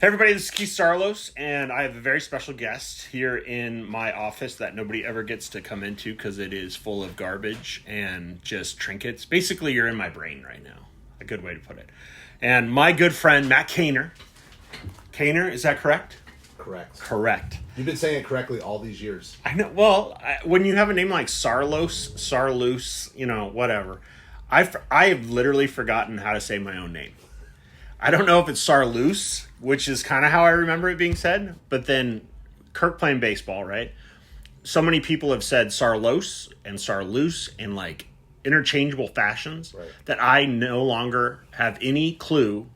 Hey everybody, this is Keith Saarloos, and I have a very special guest here in my office that nobody ever gets to come into because it is full of garbage and just trinkets. Basically, you're in my brain right now. A good way to put it. And my good friend, Matt Kaner. Kaner, is that correct? Correct. You've been saying it correctly all these years. I know. Well, when you have a name like Saarloos, whatever, I have literally forgotten how to say my own name. I don't know if it's Saarloos, which is kind of how I remember it being said, but then Kirk playing baseball, right? So many people have said Saarloos and Saarloos in like interchangeable fashions that I no longer have any clue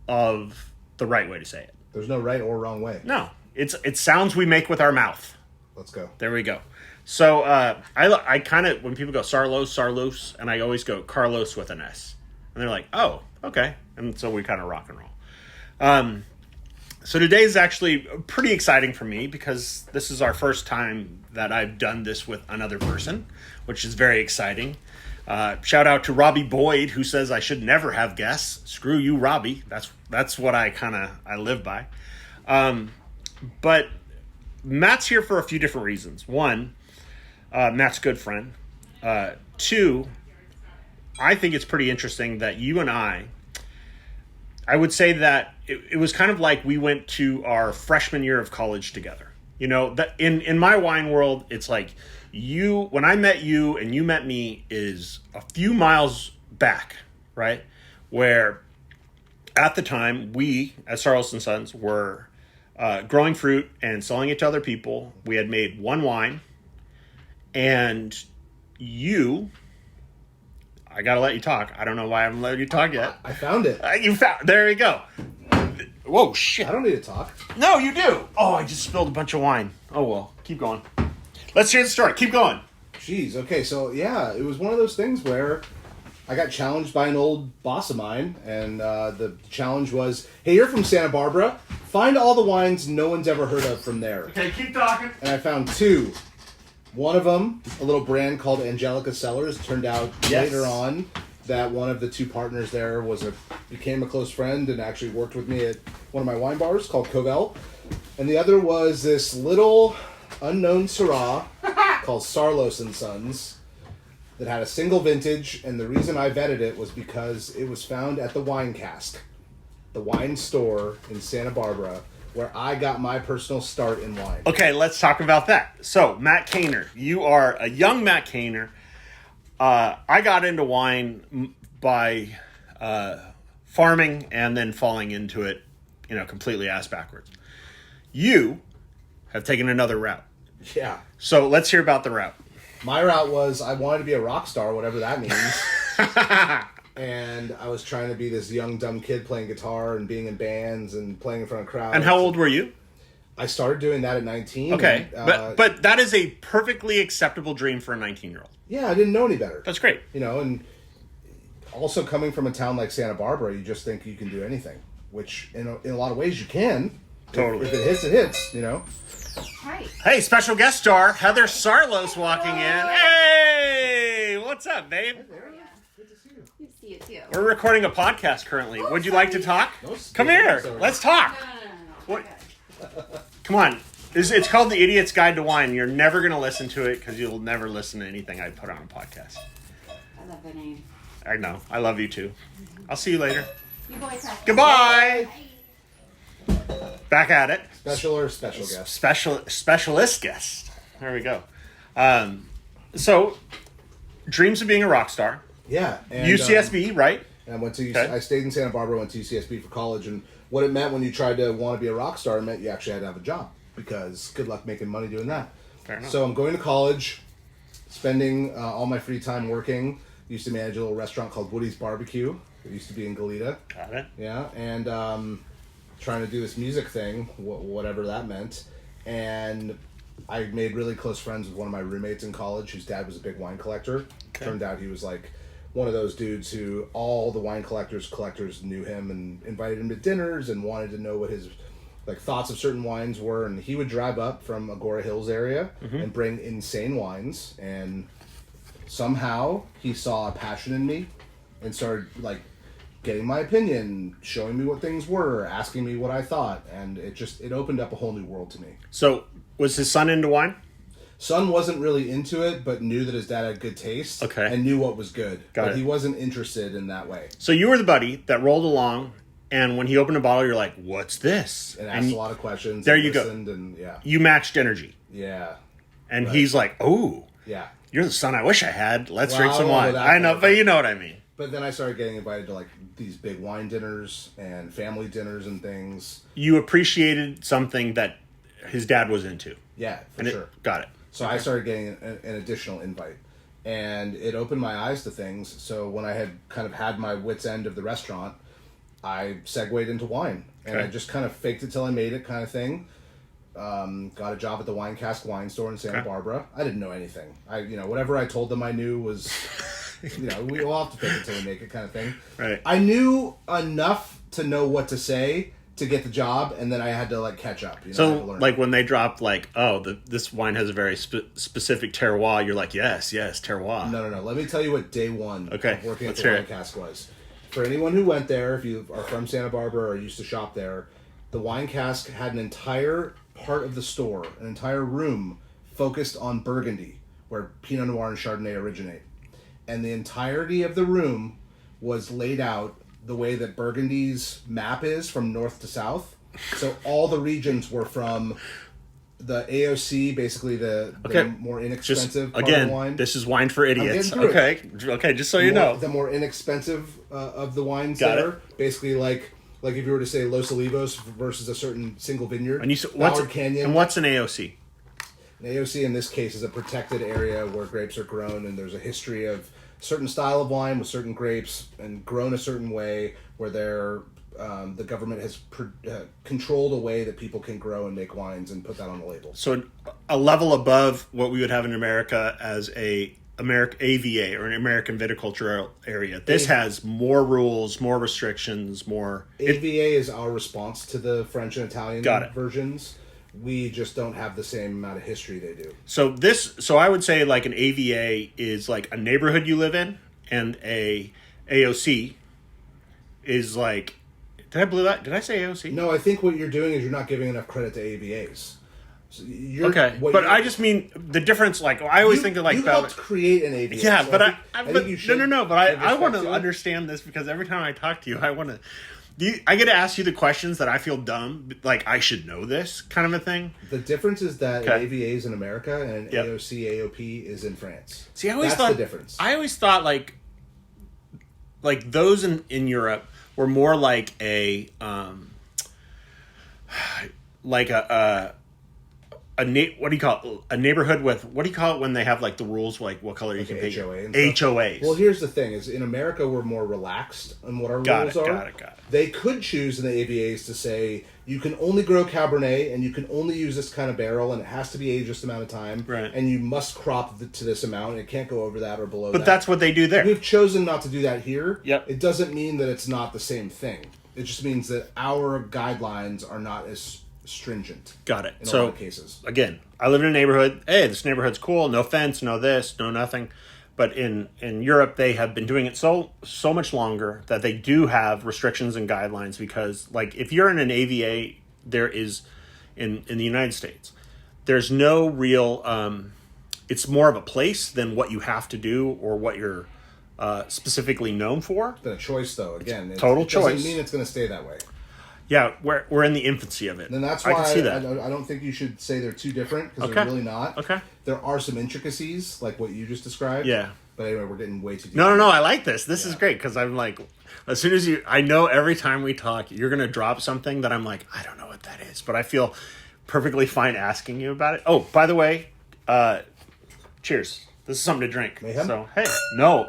of the right way to say it. There's no right or wrong way. No, it's sounds we make with our mouth. Let's go. There we go. So I kind of, when people go Saarloos, and I always go Carlos with an S. And they're like, oh, okay. And so we kind of rock and roll. So today is actually pretty exciting for me because this is our first time that I've done this with another person, which is very exciting. Shout out to Robbie Boyd, who says I should never have guests. Screw you, Robbie. That's what I live by. But Matt's here for a few different reasons. One, Matt's a good friend. Two, I think it's pretty interesting that you and I would say that it was kind of like we went to our freshman year of college together. You know, that in my wine world, it's like when I met you and you met me is a few miles back, right? Where at the time we, as Saarloos & Sons, were growing fruit and selling it to other people. We had made one wine, and I gotta let you talk. I don't know why I haven't let you talk yet. I found it. There you go. Whoa, shit. I don't need to talk. No, you do. Oh, I just spilled a bunch of wine. Oh, well. Keep going. Let's hear the story. Keep going. Jeez, okay, so yeah, it was one of those things where I got challenged by an old boss of mine, and the challenge was, hey, you're from Santa Barbara. Find all the wines no one's ever heard of from there. Okay, keep talking. And I found two. One of them, a little brand called Angelica Cellars, turned out later on that one of the two partners there became a close friend and actually worked with me at one of my wine bars called Covell. And the other was this little unknown Syrah called Saarloos & Sons that had a single vintage, and the reason I vetted it was because it was found at the Wine Cask, the wine store in Santa Barbara, where I got my personal start in wine. Okay, let's talk about that. So, Matt Kaner, you are a young Matt Kaner. I got into wine by farming and then falling into it, completely ass backwards. You have taken another route. Yeah. So let's hear about the route. My route was I wanted to be a rock star, whatever that means. And I was trying to be this young, dumb kid playing guitar and being in bands and playing in front of crowds. And how old were you? I started doing that at 19. Okay, but that is a perfectly acceptable dream for a 19-year-old. Yeah, I didn't know any better. That's great. And also coming from a town like Santa Barbara, you just think you can do anything, which in a lot of ways you can. Totally. If it hits, it hits, Hi. Hey, special guest star, Heather Saarloos walking in. Hey, what's up, babe? Good to see you. Good to see you too. We're recording a podcast currently. Oh, Would you like to talk? No, Come no, here. sorry. Let's talk. No. What? Come on. It's called The Idiot's Guide to Wine. You're never going to listen to it because you'll never listen to anything I put on a podcast. I love the name. I know. I love you too. I'll see you later. You boys have Goodbye. Back at it. Special or special guest? Specialist guest. There we go. So, dreams of being a rock star. Yeah. And, UCSB, right? And I went to Okay. I stayed in Santa Barbara, went to UCSB for college, and what it meant when you tried to want to be a rock star, it meant you actually had to have a job, because good luck making money doing that. Fair enough. So I'm going to college, spending all my free time working. Used to manage a little restaurant called Woody's Barbecue. It used to be in Goleta. Got it. Yeah, and trying to do this music thing, whatever that meant. And I made really close friends with one of my roommates in college, whose dad was a big wine collector. Okay. Turned out he was like one of those dudes who all the wine collectors knew him and invited him to dinners and wanted to know what his thoughts of certain wines were. And he would drive up from Agora Hills area and bring insane wines. And somehow he saw a passion in me and started getting my opinion, showing me what things were, asking me what I thought, and it opened up a whole new world to me. So, was his son into wine? Son wasn't really into it, but knew that his dad had good taste. Okay. And knew what was good. Got but it. he wasn't interested in that way. So you were the buddy that rolled along, and when he opened a bottle, you're like, "What's this?" And asked a lot of questions. There and you go. listened, and yeah. You matched energy, Yeah. and Right. he's like, "Oh, Yeah. you're the son I wish I had. Let's Well, drink I some don't know wine." that I know, far, but you know what I mean. But then I started getting invited to like these big wine dinners and family dinners and things. You appreciated something that his dad was into. Yeah, for And sure. Got it. So I started getting an additional invite. And it opened my eyes to things. So when I had kind of had my wit's end of the restaurant, I segued into wine. And Okay. I just kind of faked it till I made it kind of thing. Got a job at the Wine Cask wine store in Santa Barbara. I didn't know anything. Whatever I told them I knew was, we all have to fake it till we make it kind of thing. Right. I knew enough to know what to say to get the job, and then I had to like catch up. I had to So, learn. like when they dropped, like, "Oh, this wine has a very specific terroir," you're like, "Yes, terroir." No. Let me tell you what day one Okay, of working at let's the hear Wine it. Cask was. For anyone who went there, if you are from Santa Barbara or used to shop there, the Wine Cask had an entire part of the store, an entire room focused on Burgundy, where Pinot Noir and Chardonnay originate. And the entirety of the room was laid out the way that Burgundy's map is from north to south. So all the regions were from the AOC, basically the more inexpensive part of the wine. This is wine for idiots. getting through Okay, just so you know. The more inexpensive of the wines Got there. it. Basically like if you were to say Los Olivos versus a certain single vineyard. And Ballard Canyon. and what's an AOC? An AOC in this case is a protected area where grapes are grown, and there's a history of certain style of wine with certain grapes and grown a certain way where the government has controlled a way that people can grow and make wines and put that on the label. So a level above what we would have in America as a AVA or an American viticultural area. This has more rules, more restrictions, more. AVA is our response to the French and Italian Got it. versions. We just don't have the same amount of history they do. So I would say like an AVA is like a neighborhood you live in, and a AOC is like. Did I blow that? Did I say AOC? No, I think what you're doing is you're not giving enough credit to AVAs. So I just mean the difference. Like I always think of like you helped create an AVA. Yeah, so but I think you should no. But I give want to respect to it. understand this because every time I talk to you, I want to. I get to ask you the questions that I feel dumb, like I should know this kind of a thing. The difference is that Okay. an AVA is in America and an Yep. AOC AOP is in France. See, I always That's thought the difference. I always thought like those in Europe were more like a what do you call it? A neighborhood with what do you call it when they have like the rules like what color you can paint? HOA and stuff. HOAs. Well, here's the thing: is in America we're more relaxed on what our rules are. Got it. They could choose in the AVAs to say you can only grow Cabernet and you can only use this kind of barrel and it has to be aged this amount of time, Right. and you must crop to this amount and it can't go over that or below that. But that's what they do there. We've chosen not to do that here. Yep. It doesn't mean that it's not the same thing. It just means that our guidelines are not as stringent. Got it. In a So lot of cases. again, I live in a neighborhood. Hey, this neighborhood's cool. No fence, no this, no nothing. But in Europe, they have been doing it so much longer that they do have restrictions and guidelines because, like, if you're in an AVA, there is in the United States, there's no real. It's more of a place than what you have to do or what you're specifically known for. It's been a choice, though. Again, Total it choice. doesn't mean it's going to stay that way. Yeah, we're in the infancy of it. And that's why I can see that. I don't think you should say they're too different because Okay. they're really not. Okay. There are some intricacies like what you just described. Yeah. But anyway, we're getting way too deep. No, I like this. This is great because I'm like, as soon as I know every time we talk, you're going to drop something that I'm like, I don't know what that is, but I feel perfectly fine asking you about it. Oh, by the way, cheers. This is something to drink. Mayhem? So, hey, no,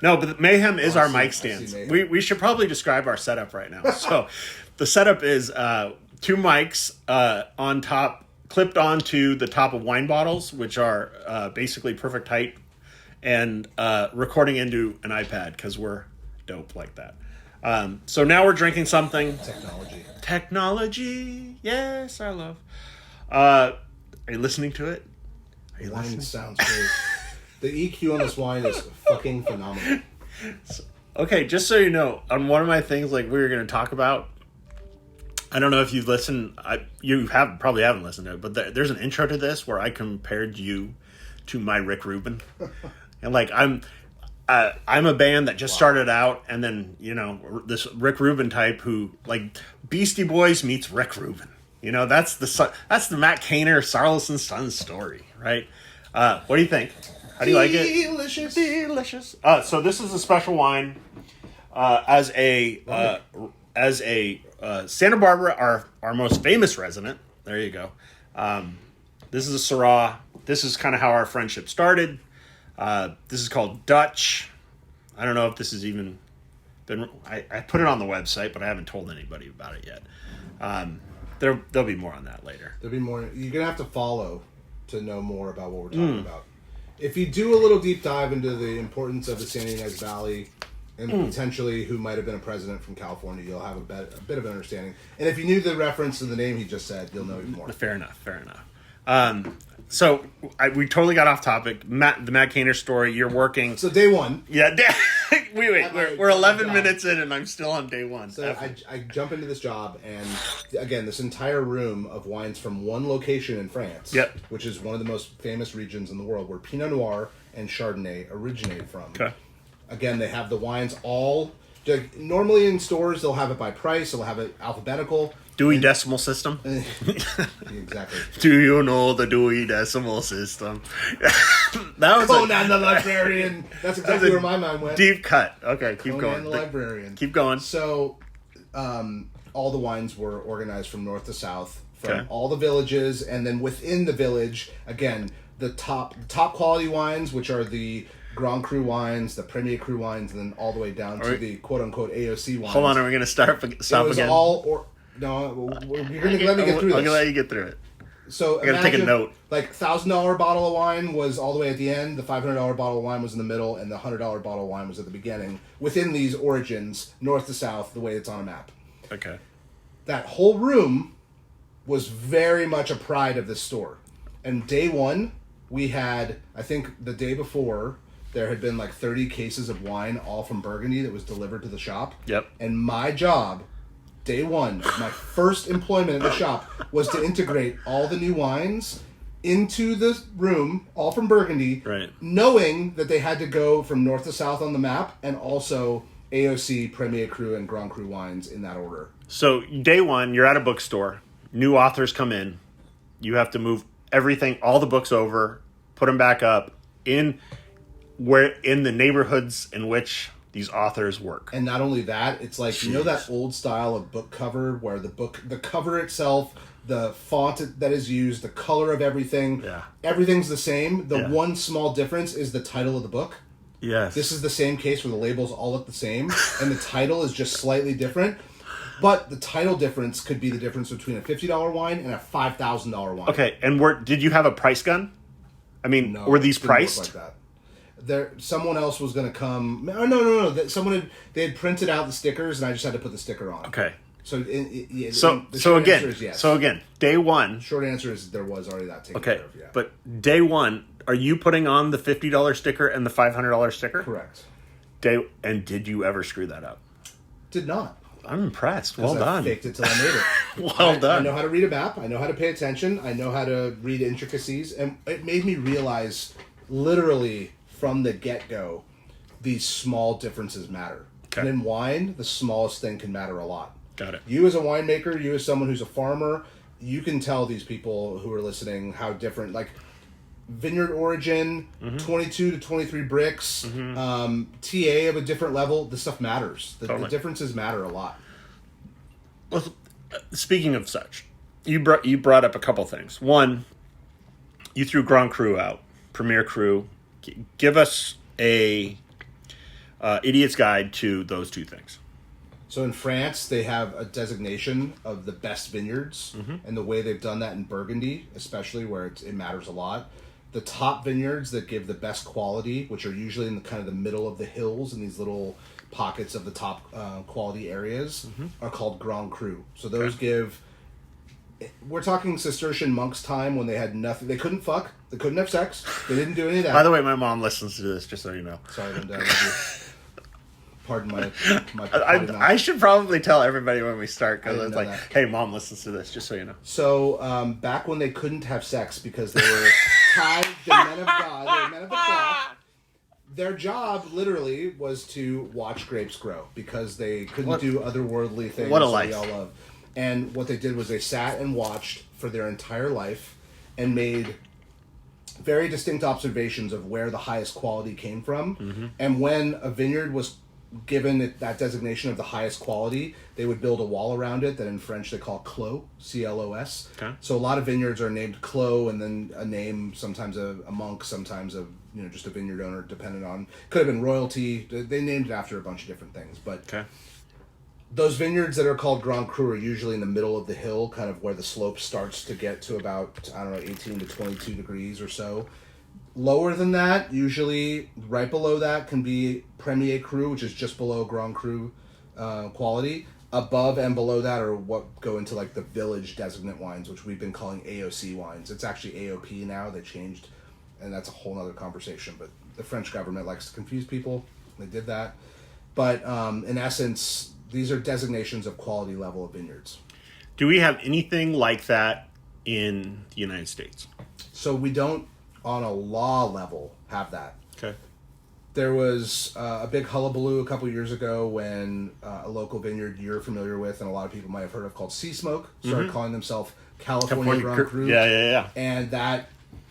but Mayhem is I our see- mic I see stands. Mayhem. We should probably describe our setup right now. So, the setup is 2 mics on top, clipped onto the top of wine bottles, which are basically perfect height, and recording into an iPad because we're dope like that. So now we're drinking something. Technology. Yes, I love. Are you listening to it? Are you Wine listening? sounds great. The EQ on this wine is fucking phenomenal. Okay, just so you know, on one of my things, like we were going to talk about, I don't know if you've listened. You probably haven't listened to it, but there's an intro to this where I compared you to my Rick Rubin, and like I'm a band that just started out, and then this Rick Rubin type who like Beastie Boys meets Rick Rubin. That's the Matt Cainer, Saarloos and Sons story, right? What do you think? How do you like it? Delicious. So this is a special wine as a Santa Barbara, our most famous resident. There you go. This is a Syrah. This is kind of how our friendship started. This is called Dutch. I don't know if this has even been... I put it on the website, but I haven't told anybody about it yet. There'll be more on that later. There'll be more. You're going to have to follow to know more about what we're talking about. If you do a little deep dive into the importance of the San Ynez Valley and potentially who might have been a president from California, you'll have a bit of an understanding. And if you knew the reference to the name he just said, you'll know even more. Fair enough. So we totally got off topic. The Matt Cainer story. You're working. So day one. Yeah. Wait. We're 11 minutes in, and I'm still on day one. So I jump into this job, and again, this entire room of wines from one location in France, which is one of the most famous regions in the world, where Pinot Noir and Chardonnay originate from. Okay. Again, they have the wines all. Normally in stores, they'll have it by price. They'll have it alphabetical. Dewey Decimal System. Exactly. Do you know the Dewey Decimal System? That was Conan the Librarian. That's exactly where my mind went. Deep cut. Okay, keep going. Conan the Librarian. Keep going. So, all the wines were organized from north to south, from all the villages, and then within the village, again, the top quality wines, which are the Grand Cru wines, the Premier Cru wines, and then all the way down to the quote-unquote AOC wines. Hold on, are we going to stop again? No, you're going to let me get through this. I'm going to let you get through it. So I got to take a note. Like $1,000 bottle of wine was all the way at the end, the $500 bottle of wine was in the middle, and the $100 bottle of wine was at the beginning. Within these origins, north to south, the way it's on a map. Okay. That whole room was very much a pride of this store. And day one, we had, I think the day before, there had been like 30 cases of wine, all from Burgundy, that was delivered to the shop. Yep. And my job, day one of my first employment in the shop, was to integrate all the new wines into the room, all from Burgundy, right, knowing that they had to go from north to south on the map, and also AOC, Premier Cru, and Grand Cru wines in that order. So day one, you're at a bookstore. New authors come in. You have to move everything, all the books over, put them back up in the neighborhoods in which these authors work. And not only that, it's like, you know that old style of book cover where the cover itself, the font that is used, the color of everything, everything's the same. The one small difference is the title of the book. Yes. This is the same case where the labels all look the same and the title is just slightly different. But the title difference could be the difference between a $50 wine and a $5,000 wine. Okay, and did you have a price gun? I mean, were these priced? Like that. Someone else was going to come. No. They had printed out the stickers, and I just had to put the sticker on. Okay. So again, day one. Short answer is there was already that taken care of. Yeah. But day one, are you putting on the $50 sticker and the $500 sticker? Correct. And did you ever screw that up? Did not. I'm impressed. Well done. I faked it till I made it. Well done. I know how to read a map. I know how to pay attention. I know how to read intricacies, and it made me realize, literally from the get-go, these small differences matter. Okay. And in wine, the smallest thing can matter a lot. Got it. You as a winemaker, you as someone who's a farmer, you can tell these people who are listening how different, like vineyard origin, 22 to 23 bricks, TA of a different level, this stuff matters. The differences matter a lot. Well, speaking of such, you brought up a couple things. One, you threw Grand Cru out, Premier Cru. Give us a idiot's guide to those two things. So in France, they have a designation of the best vineyards, and the way they've done that in Burgundy, especially where it matters a lot. The top vineyards that give the best quality, which are usually in the kind of the middle of the hills in these little pockets of the top quality areas, are called Grand Cru. So those give... We're talking Cistercian monks' time when they had nothing. They couldn't fuck. They couldn't have sex. They didn't do any of that. By the way, my mom listens to this, just so you know. Sorry, Linda. I love you. Pardon my I should probably tell everybody when we start, because I it's didn't like, know that. hey, mom listens to this, just so you know. So, back when they couldn't have sex because they were tithed the men of God, they were men of the cloth, their job literally was to watch grapes grow because they couldn't do otherworldly things what a that life. we all love. And what they did was they sat and watched for their entire life and made very distinct observations of where the highest quality came from. Mm-hmm. And when a vineyard was given that designation of the highest quality, they would build a wall around it that in French they call clos, C-L-O-S. Okay. So a lot of vineyards are named Clos and then a name, sometimes a monk, sometimes just a vineyard owner, depending on, could have been royalty. They named it after a bunch of different things. But Okay. those vineyards that are called Grand Cru are usually in the middle of the hill, kind of where the slope starts to get to about, 18 to 22 degrees or so. Lower than that, usually right below that can be Premier Cru, which is just below Grand Cru quality. Above and below that are what go into like the village designate wines, which we've been calling AOC wines. It's actually AOP now. They changed, and that's a whole other conversation. But the French government likes to confuse people. They did that. But in essence, these are designations of quality level of vineyards. Do we have anything like that in the United States? So we don't, on a law level, have that. Okay. There was a big hullabaloo a couple years ago when a local vineyard you're familiar with and a lot of people might have heard of called Sea Smoke started calling themselves California Grand Cru. Yeah. And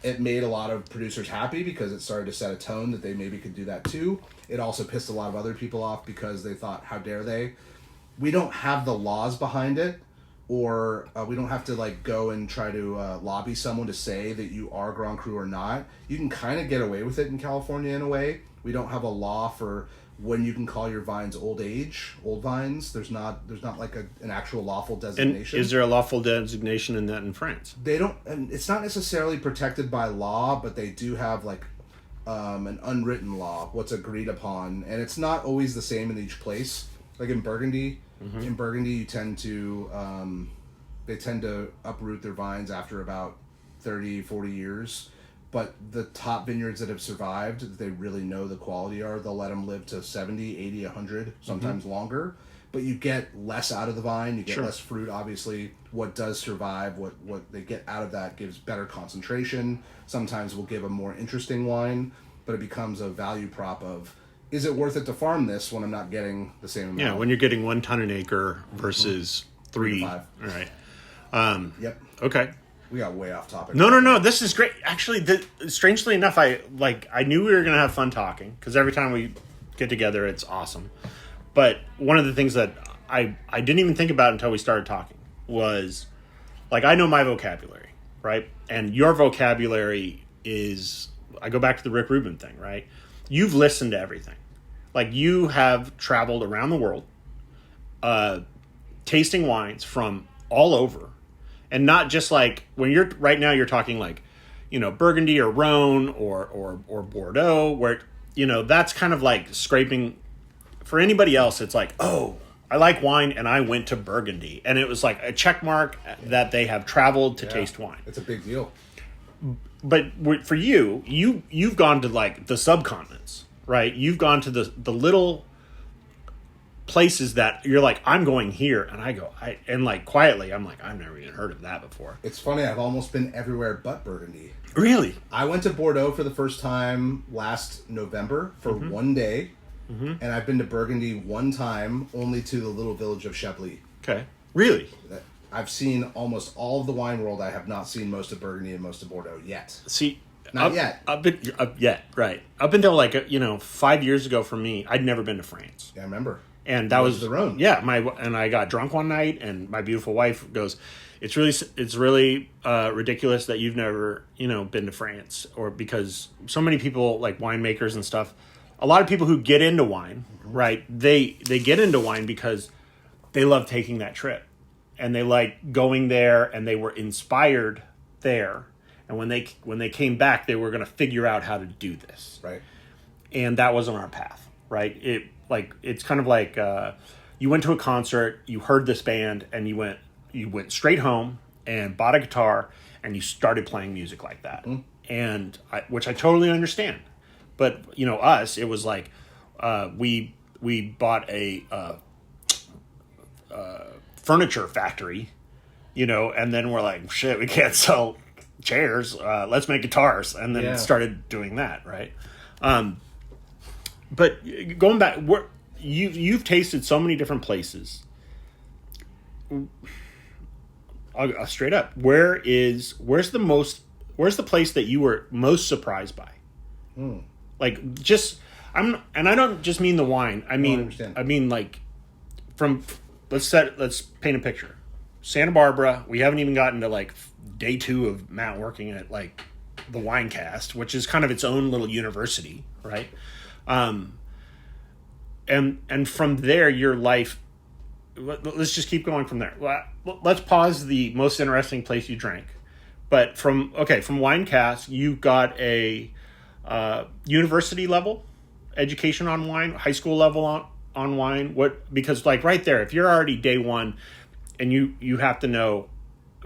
it made a lot of producers happy because it started to set a tone that they maybe could do that too. It also pissed a lot of other people off because they thought, how dare they? We don't have the laws behind it, or we don't have to like go and try to lobby someone to say that you are Grand Cru or not. You can kind of get away with it in California in a way. We don't have a law for when you can call your vines old vines. There's not like an actual lawful designation. And is there a lawful designation in that in France? They don't, and it's not necessarily protected by law, but they do have like an unwritten law, what's agreed upon, and it's not always the same in each place. Like in Burgundy, you tend to they tend to uproot their vines after about 30, 40 years. But the top vineyards that have survived, that they really know the quality are, they'll let them live to 70, 80, 100, sometimes longer. But you get less out of the vine, you get less fruit, obviously. What does survive, what they get out of that gives better concentration. Sometimes will give a more interesting wine, but it becomes a value prop of, is it worth it to farm this when I'm not getting the same amount? Yeah, when you're getting 1 ton an acre versus 3. 5. All right. Yep. Okay. We got way off topic. No. This is great. Actually, strangely enough, I knew we were going to have fun talking because every time we get together, it's awesome. But one of the things that I didn't even think about until we started talking was, like, I know my vocabulary, right? And your vocabulary is, I go back to the Rick Rubin thing, right? You've listened to everything. Like, you have traveled around the world, tasting wines from all over. And not just like when you're right now, you're talking like, Burgundy or Rhone or Bordeaux, where, that's kind of like scraping. For anybody else, it's like, oh, I like wine and I went to Burgundy. And it was like a check mark that they have traveled to taste wine. It's a big deal. But for you've gone to like the subcontinents, right? You've gone to the little places that you're like, I'm going here, and and like quietly I'm like, I've never even heard of that before. It's funny, I've almost been everywhere but Burgundy. Really? I went to Bordeaux for the first time last November for 1 day, and I've been to Burgundy 1 time, only to the little village of Chablis. Okay. Really? I've seen almost all of the wine world. I have not seen most of Burgundy and most of Bordeaux yet. See, Not yet. Yet, right. Up until 5 years ago for me, I'd never been to France. Yeah, I remember. And that was the Rhone. Yeah, and I got drunk one night, and my beautiful wife goes, "It's really ridiculous that you've never been to France," or because so many people like winemakers and stuff. A lot of people who get into wine, right? They get into wine because they love taking that trip, and they like going there, and they were inspired there, and when they came back, they were going to figure out how to do this, Right. and that wasn't our path, right? It's kind of like you went to a concert, you heard this band, and you went straight home and bought a guitar and you started playing music like that. And which I totally understand. But us, it was like we we bought a furniture factory, and then we're like, shit, we can't sell chairs. Let's make guitars, and then started doing that, right? But going back, you've tasted so many different places. I'll straight up, where's the place that you were most surprised by? Like, and I don't just mean the wine. I mean like let's paint a picture. Santa Barbara, we haven't even gotten to like day 2 of Matt working at like the wine cast, which is kind of its own little university, right? And from there, your life, let's just keep going from there. Let's pause the most interesting place you drank. But from wine cast, you got a university level education on wine, high school level on wine. Because like right there, if you're already day 1 and you have to know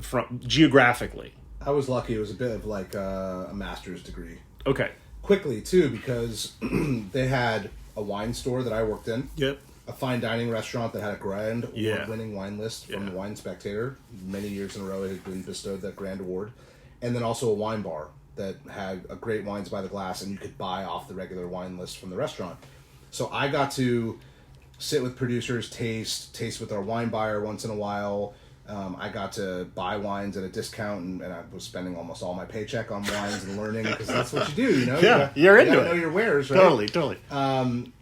from geographically. I was lucky. It was a bit of like a master's degree. Okay. Quickly too, because they had a wine store that I worked in. Yep. A fine dining restaurant that had a grand award-winning wine list from the Wine Spectator. Many years in a row it had been bestowed that grand award. And then also a wine bar that had a great wines by the glass, and you could buy off the regular wine list from the restaurant. So I got to sit with producers, taste with our wine buyer once in a while. I got to buy wines at a discount, and I was spending almost all my paycheck on wines and learning, because that's what you do, Yeah, you're into it. You know your wares, right? Totally.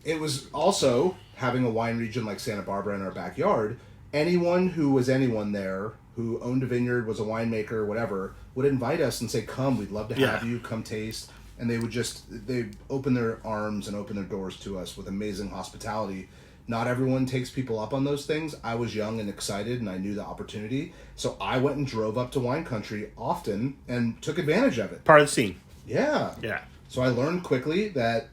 It was also having a wine region like Santa Barbara in our backyard. Anyone who was anyone there who owned a vineyard, was a winemaker, whatever, would invite us and say, come, we'd love to have you, come taste. And they open their arms and open their doors to us with amazing hospitality. Not everyone takes people up on those things. I was young and excited, and I knew the opportunity. So I went and drove up to wine country often and took advantage of it. Part of the scene. Yeah. Yeah. So I learned quickly that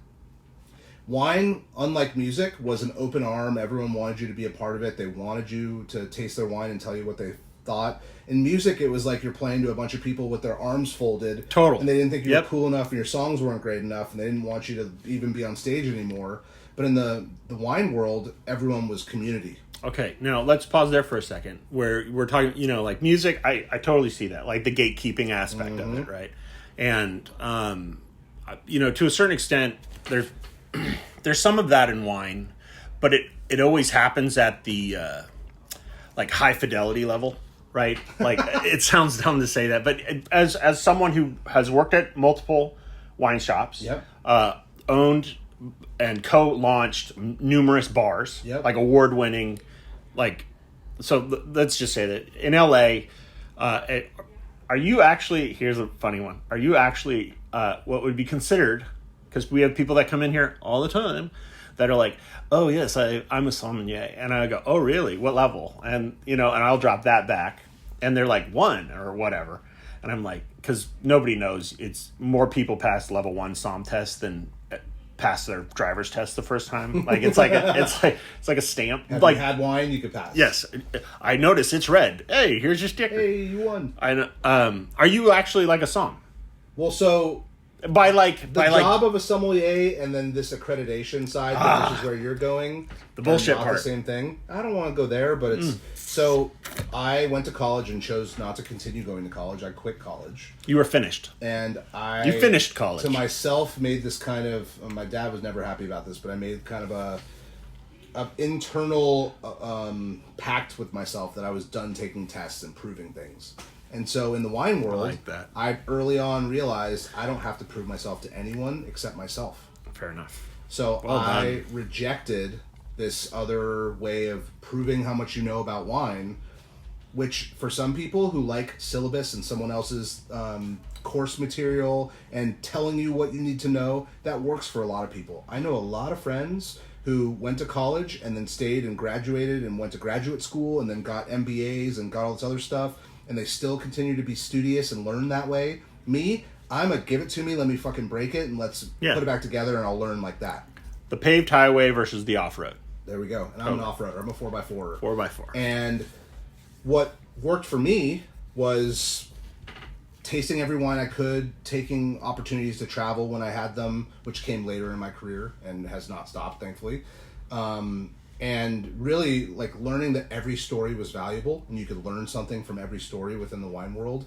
wine, unlike music, was an open arm. Everyone wanted you to be a part of it. They wanted you to taste their wine and tell you what they thought. In music, it was like you're playing to a bunch of people with their arms folded. Total. And they didn't think you were cool enough, and your songs weren't great enough, and they didn't want you to even be on stage anymore. But in the wine world, everyone was community. Okay, now let's pause there for a second. Where we're talking, like music, I totally see that, like the gatekeeping aspect of it, right? And to a certain extent, there's some of that in wine, but it always happens at the like high fidelity level, right? Like it sounds dumb to say that, but as someone who has worked at multiple wine shops, owned and co-launched numerous bars, like award-winning, like, so let's just say that in LA, are you actually, here's a funny one, are you actually what would be considered, because we have people that come in here all the time that are like, oh yes, I'm a sommelier, and I go, oh really, what level? And and I'll drop that back, and they're like 1 or whatever, and I'm like, because nobody knows, it's more people pass level 1 somm test than pass their driver's test the first time. Like it's like a stamp. Have like you had wine, you could pass. Yes, I noticed it's red. Hey, here's your sticker. Hey, you won. I know. Are you actually like a somm? Well, so by job of a sommelier, and then this accreditation side, which is where you're going. The bullshit not part. The same thing. I don't want to go there, but it's so. I went to college and chose not to continue going to college. I quit college. You were finished. And You finished college. To myself, made this kind of. My dad was never happy about this, but I made kind of a internal pact with myself that I was done taking tests and proving things. And so in the wine world, I like that. I early on realized I don't have to prove myself to anyone except myself. Fair enough. So Well I done. rejected this other way of proving how much you know about wine, which for some people who like syllabus and someone else's course material and telling you what you need to know, that works for a lot of people. I know a lot of friends who went to college and then stayed and graduated and went to graduate school and then got MBAs and got all this other stuff, and they still continue to be studious and learn that way. Me, I'm a give it to me, let me fucking break it, and let's put it back together, and I'll learn like that. The paved highway versus the off-road. There we go. And I'm an off-roader. I'm a 4x4. 4x4. And what worked for me was tasting every wine I could, taking opportunities to travel when I had them, which came later in my career and has not stopped, thankfully. And really, like, learning that every story was valuable and you could learn something from every story within the wine world.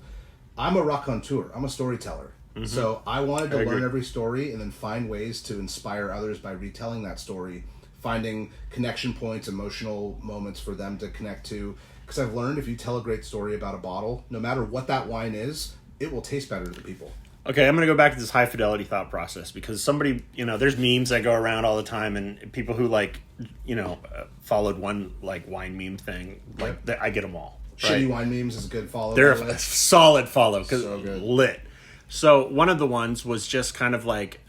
I'm a raconteur. I'm a storyteller. Mm-hmm. So I wanted to learn every story and then find ways to inspire others by retelling that story, finding connection points, emotional moments for them to connect to. Because I've learned if you tell a great story about a bottle, no matter what that wine is, it will taste better to the people. Okay, I'm going to go back to this high fidelity thought process because somebody, there's memes that go around all the time, and people who followed one like wine meme thing, I get them all. Right? Shitty wine memes is a good follow. They're a solid follow because so good. Lit. So one of the ones was just kind of like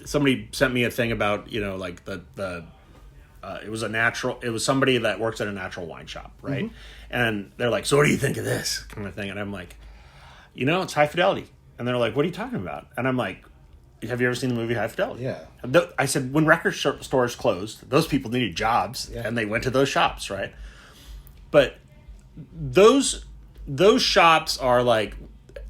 somebody sent me a thing about like it was somebody that works at a natural wine shop, right? Mm-hmm. And they're like, so what do you think of this kind of thing? And I'm like, it's high fidelity. And they're like, what are you talking about? And I'm like, have you ever seen the movie High Fidelity? Yeah. I said, when record stores closed, those people needed jobs, and they went to those shops, right? But those shops are like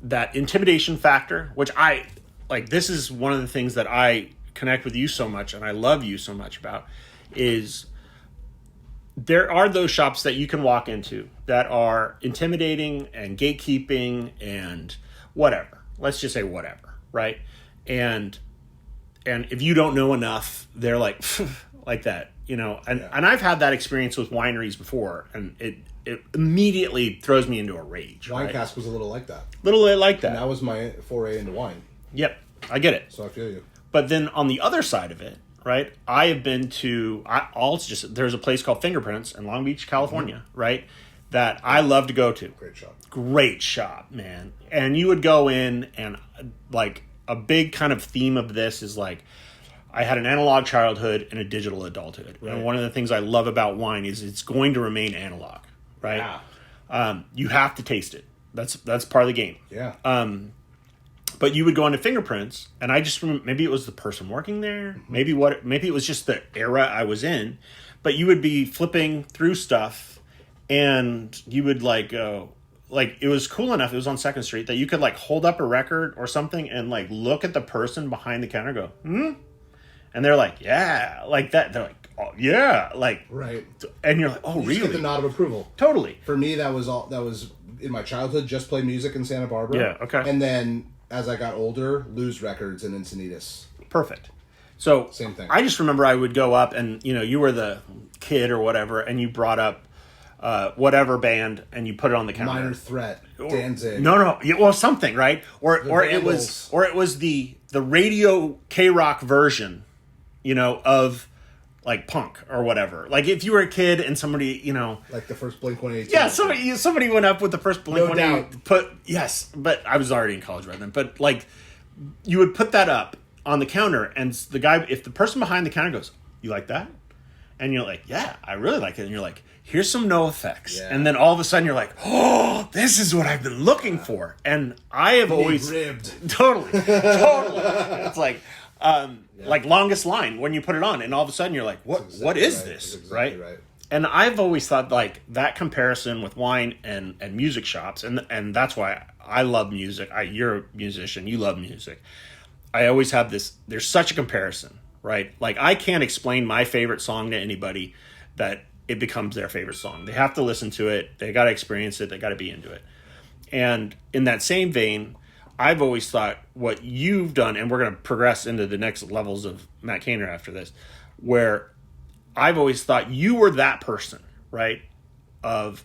that intimidation factor, which I like. This is one of the things that I connect with you so much, and I love you so much about, is there are those shops that you can walk into that are intimidating and gatekeeping and whatever. Let's just say whatever, right? And if you don't know enough, they're like like that, And I've had that experience with wineries before, and it immediately throws me into a rage. Wine Cask was a little like that. And that was my foray into wine. Yep, I get it. So I feel you. But then on the other side of it, right? I have been to there's a place called Fingerprints in Long Beach, California, right? That I love to go to. Great shop, man. And you would go in, and like a big kind of theme of this is like, I had an analog childhood and a digital adulthood. Right. And one of the things I love about wine is it's going to remain analog, right? Yeah. You have to taste it. That's part of the game. Yeah. But you would go into Fingerprints, and I just remember, maybe it was the person working there, mm-hmm. maybe it was just the era I was in, but you would be flipping through stuff, and you would it was cool enough, it was on 2nd Street, that you could like hold up a record or something and like look at the person behind the counter and go, and they're like, yeah, like that. They're like, oh, yeah, like, right. And you're like, oh, you really? just get the nod of approval. Totally. For me, that was in my childhood, just play music in Santa Barbara. Yeah, okay. And then as I got older, Lose Records in Encinitas. Perfect. So same thing. I just remember I would go up, and you were the kid or whatever, and you brought up whatever band, and you put it on the counter. Minor Threat, Danzig. Well, something, right? Or it was the radio K-rock version, of like punk or whatever. Like if you were a kid and somebody, like the first Blink-182. Yeah, somebody went up with the first Blink-182. No doubt. But I was already in college right then. But like, you would put that up on the counter, and the guy, if the person behind the counter goes, "You like that?" And you're like, "Yeah, I really like it." And you're like, "Here's some no effects." Yeah. And then all of a sudden you're like, "Oh, this is what I've been looking for." And I have always ribbed. Totally. It's like like Longest Line when you put it on, and all of a sudden you're like, what is this? Exactly right? And I've always thought like that comparison with wine and music shops, and that's why I love music. You're a musician, you love music. I always have this, there's such a comparison, right? Like I can't explain my favorite song to anybody that it becomes their favorite song. They have to listen to it, they got to experience it, they got to be into it. And in that same vein, I've always thought what you've done, and we're going to progress into the next levels of Matt Kaner after this, where I've always thought you were that person, right? Of,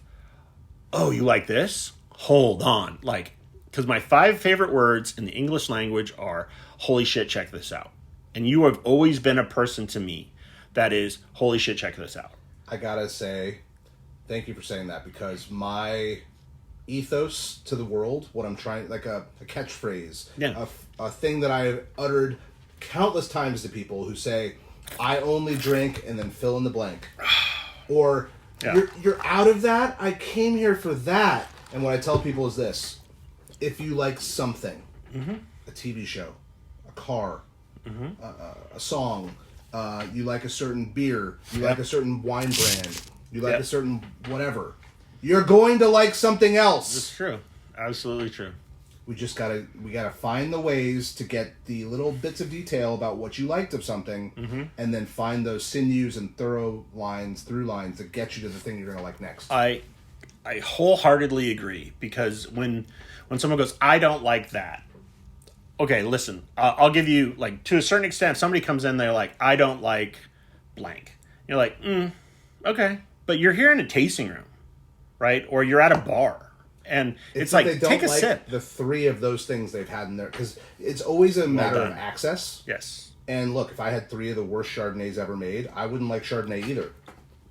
oh, you like this? Hold on. Like, because my 5 favorite words in the English language are, holy shit, check this out. And you have always been a person to me that is, holy shit, check this out. I gotta say, thank you for saying that, because my ethos to the world, what I'm trying, like a catchphrase, a thing that I've uttered countless times to people who say, I only drink, and then fill in the blank. Or, you're out of that? I came here for that. And what I tell people is this. If you like something, a TV show, a car, a song, you like a certain beer, you like a certain wine brand, you like a certain whatever, you're going to like something else. It's true. Absolutely true. We gotta find the ways to get the little bits of detail about what you liked of something, and then find those sinews and through lines that get you to the thing you're gonna like next. I wholeheartedly agree, because when someone goes, I don't like that. Okay, listen, I'll give you, like, to a certain extent, somebody comes in, they're like, I don't like blank. You're like, okay, but you're here in a tasting room, right? Or you're at a bar. And it's like, they don't take a like sip. the three of those things they've had in there, because it's always a matter of access. Yes. And look, if I had 3 of the worst Chardonnays ever made, I wouldn't like Chardonnay either.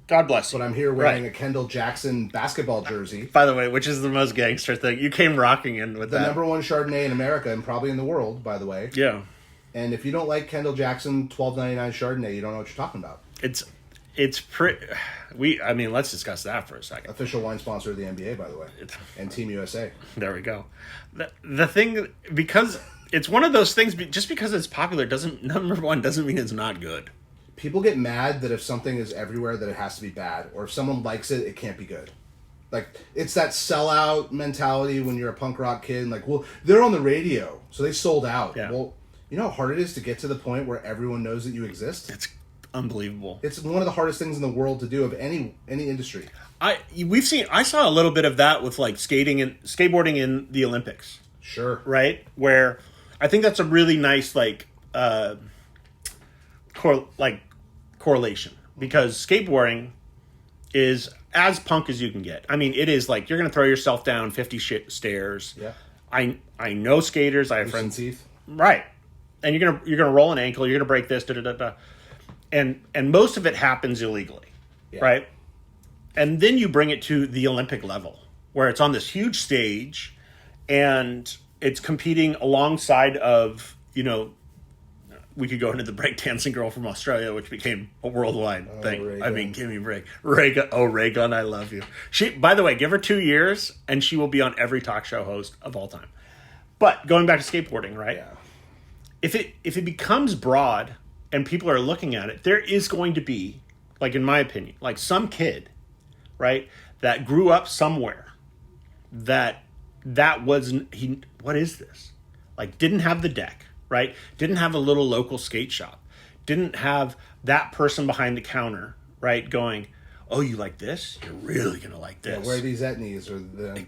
God bless you. But I'm here wearing a Kendall Jackson basketball jersey. By the way, which is the most gangster thing. You came rocking in with the that. number 1 Chardonnay in America and probably in the world, by the way. Yeah. And if you don't like Kendall Jackson $12.99 Chardonnay, you don't know what you're talking about. It's pretty. Let's discuss that for a second. Official wine sponsor of the NBA, by the way, and Team USA. There we go. The thing, because it's one of those things. Just because it's popular doesn't mean it's not good. People get mad that if something is everywhere, that it has to be bad, or if someone likes it, it can't be good. Like, it's that sellout mentality when you're a punk rock kid. And like, well, they're on the radio, so they sold out. Yeah. Well, you know how hard it is to get to the point where everyone knows that you exist? It's unbelievable. It's one of the hardest things in the world to do of any industry. I saw a little bit of that with, like, skateboarding in the Olympics. Sure. Right? Where I think that's a really nice, like, correlation, because skateboarding is as punk as you can get. I mean, it is like, you're going to throw yourself down 50 stairs. Yeah. I know skaters. I have friends. Teeth. Right. And you're gonna roll an ankle. You're gonna break this. Da da da da. And most of it happens illegally, right? And then you bring it to the Olympic level, where it's on this huge stage, and it's competing alongside of, we could go into the breakdancing girl from Australia, which became a worldwide thing. Ray I mean, give me a break. Ray Gun, I love you. She, by the way, give her 2 years, and she will be on every talk show host of all time. But going back to skateboarding, right? Yeah. If it becomes broad and people are looking at it, there is going to be, like, in my opinion, like, some kid, right, that grew up somewhere that wasn't, what is this? Like, didn't have the deck, right? Didn't have a little local skate shop. Didn't have that person behind the counter, right, going, oh, you like this? You're really going to like this. Yeah, wear these etnies, or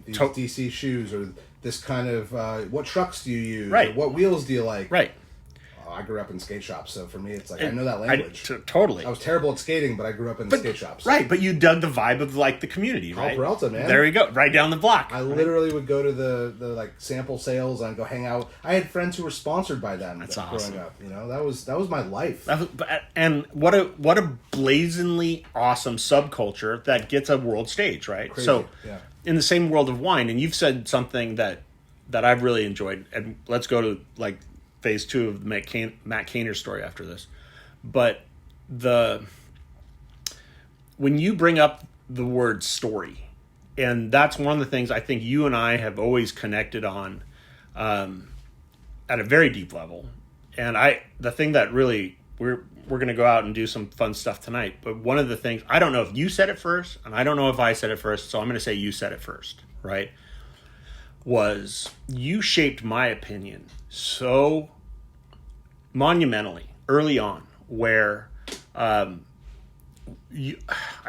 these DC shoes, or this kind of, what trucks do you use? Right. Or what wheels do you like? Right. I grew up in skate shops, so for me, it's like, I know that language. Totally. I was terrible at skating, but I grew up in skate shops. Right, but you dug the vibe of, like, the community, right? Peralta, man. There you go, right down the block. I literally would go to the like sample sales and go hang out. I had friends who were sponsored by them. That's growing awesome. up. That was my life. And what a blazingly awesome subculture that gets a world stage, right? Crazy. So, yeah. In the same world of wine, and you've said something that I've really enjoyed, and let's go to, like, phase 2 of the Matt Kaner story after this. But when you bring up the word story, and that's one of the things I think you and I have always connected on at a very deep level. And the thing that really, we're going to go out and do some fun stuff tonight, but one of the things, I don't know if you said it first, and I don't know if I said it first, so I'm going to say you said it first, right? Was you shaped my opinion so monumentally early on, where I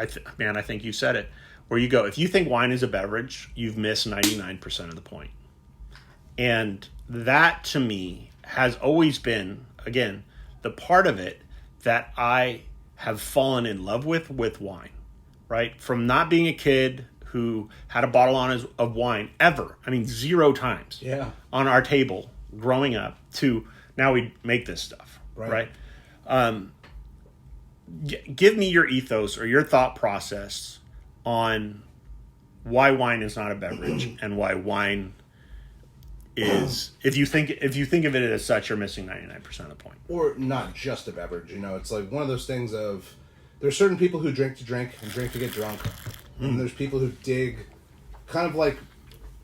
think you said it, where you go, if you think wine is a beverage, you've missed 99% of the point. And that, to me, has always been, again, the part of it that I have fallen in love with wine, right? From not being a kid who had a bottle of wine ever, 0 times, on our table growing up, to now we make this stuff, right? Give me your ethos or your thought process on why wine is not a beverage and why wine is, if you think of it as such, you're missing 99% of the point. Or not just a beverage, it's like one of those things of, there's certain people who drink to drink and drink to get drunk. And there's people who dig, kind of like,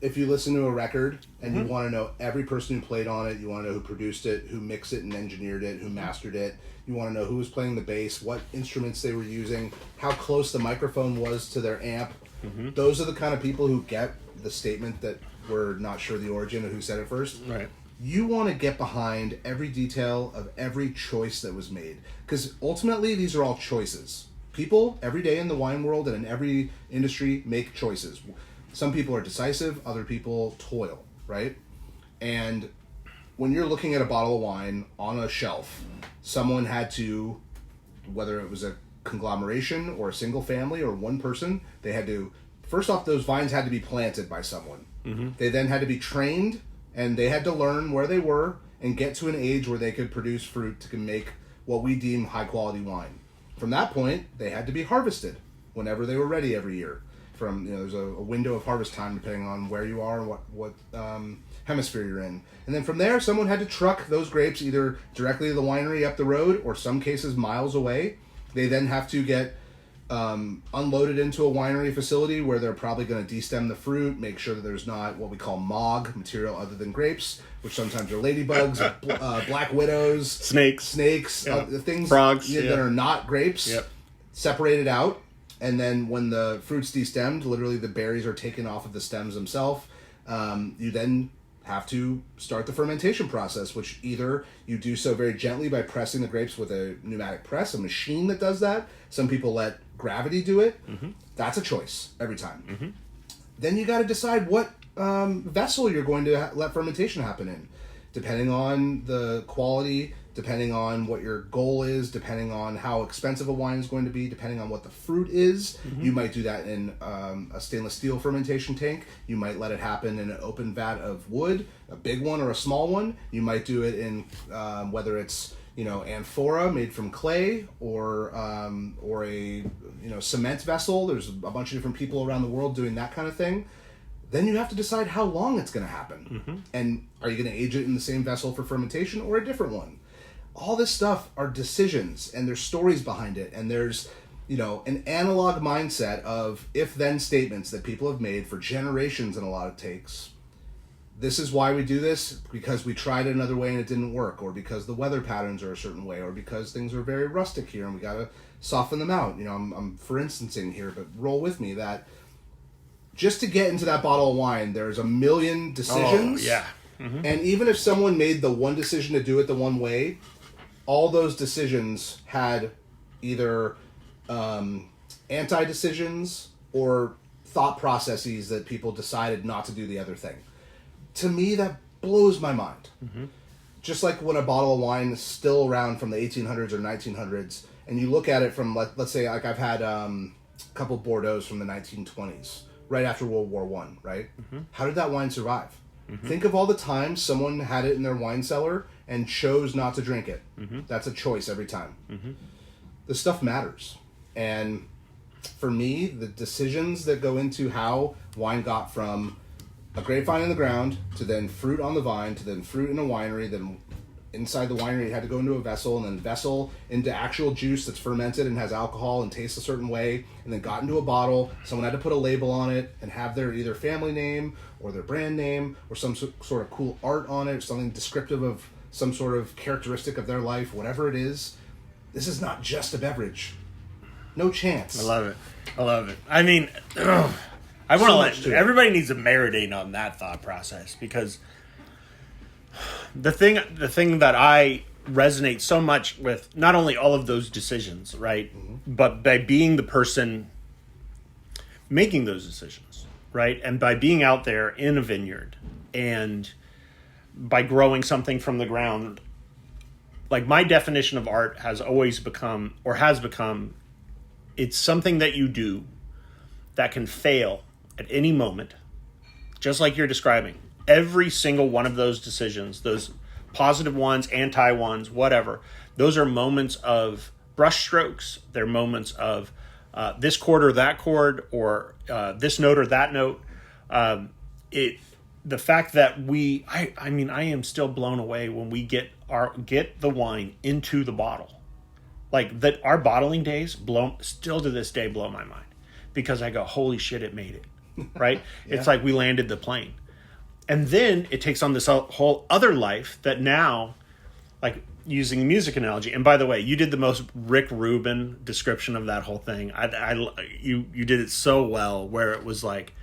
if you listen to a record and you want to know every person who played on it, you want to know who produced it, who mixed it and engineered it, who mastered it, you want to know who was playing the bass, what instruments they were using, how close the microphone was to their amp. Those are the kind of people who get the statement that we're not sure the origin of who said it first. Right. You want to get behind every detail of every choice that was made. Because ultimately, these are all choices. People, every day in the wine world and in every industry, make choices. Some people are decisive, other people toil, right? And when you're looking at a bottle of wine on a shelf, someone had to, whether it was a conglomeration or a single family or one person, they had to, first off, those vines had to be planted by someone. Mm-hmm. They then had to be trained, and they had to learn where they were and get to an age where they could produce fruit to make what we deem high quality wine. From that point, they had to be harvested whenever they were ready every year. From, there's a window of harvest time depending on where you are and what hemisphere you're in. And then from there, someone had to truck those grapes either directly to the winery up the road or some cases miles away. They then have to get unloaded into a winery facility where they're probably going to destem the fruit, make sure that there's not what we call MOG, material other than grapes, which sometimes are ladybugs, black widows, snakes, things frogs that are not grapes, separated out. And then when the fruit's destemmed, literally the berries are taken off of the stems themselves. You then have to start the fermentation process, which either you do so very gently by pressing the grapes with a pneumatic press, a machine that does that. Some people let gravity do it. Mm-hmm. That's a choice every time. Mm-hmm. Then you got to decide what vessel you're going to let fermentation happen in, depending on the quality, depending on what your goal is, depending on how expensive a wine is going to be, depending on what the fruit is. Mm-hmm. You might do that in a stainless steel fermentation tank. You might let it happen in an open vat of wood, a big one or a small one. You might do it in whether it's amphora made from clay or a cement vessel. There's a bunch of different people around the world doing that kind of thing. Then you have to decide how long it's going to happen. Mm-hmm. And are you going to age it in the same vessel for fermentation or a different one? All this stuff are decisions, and there's stories behind it, and there's an analog mindset of if-then statements that people have made for generations in a lot of takes. This is why we do this, because we tried it another way and it didn't work, or because the weather patterns are a certain way, or because things are very rustic here and we got to soften them out. I'm for instancing here, but roll with me that just to get into that bottle of wine, there's a million decisions. Oh, yeah. Mm-hmm. And even if someone made the one decision to do it the one way, all those decisions had either anti-decisions or thought processes that people decided not to do the other thing. To me, that blows my mind. Mm-hmm. Just like when a bottle of wine is still around from the 1800s or 1900s, and you look at it from, let's say, like I've had a couple Bordeaux's from the 1920s, right after World War I, right? Mm-hmm. How did that wine survive? Mm-hmm. Think of all the times someone had it in their wine cellar and chose not to drink it. Mm-hmm. That's a choice every time. Mm-hmm. This stuff matters. And for me, the decisions that go into how wine got from a grapevine in the ground to then fruit on the vine to then fruit in a winery, then inside the winery it had to go into a vessel and then vessel into actual juice that's fermented and has alcohol and tastes a certain way, and then got into a bottle. Someone had to put a label on it and have their either family name or their brand name or some sort of cool art on it, something descriptive of some sort of characteristic of their life, whatever it is. This is not just a beverage. No chance. I love it. I mean, I want to let everybody needs to marinate on that thought process, because the thing that I resonate so much with, not only all of those decisions, right, mm-hmm. but by being the person making those decisions, right, and by being out there in a vineyard and by growing something from the ground. Like, my definition of art has become, it's something that you do that can fail at any moment, just like you're describing. Every single one of those decisions, those positive ones, anti ones, whatever, those are moments of brushstrokes. They're moments of this chord or that chord, or this note or that note. The fact that I am still blown away when we get the wine into the bottle. Like, that our bottling days still to this day blow my mind, because I go, holy shit, it made it. Right? Yeah. It's like we landed the plane. And then it takes on this whole other life that now, like, using the music analogy. And by the way, you did the most Rick Rubin description of that whole thing. You did it so well, where it was like,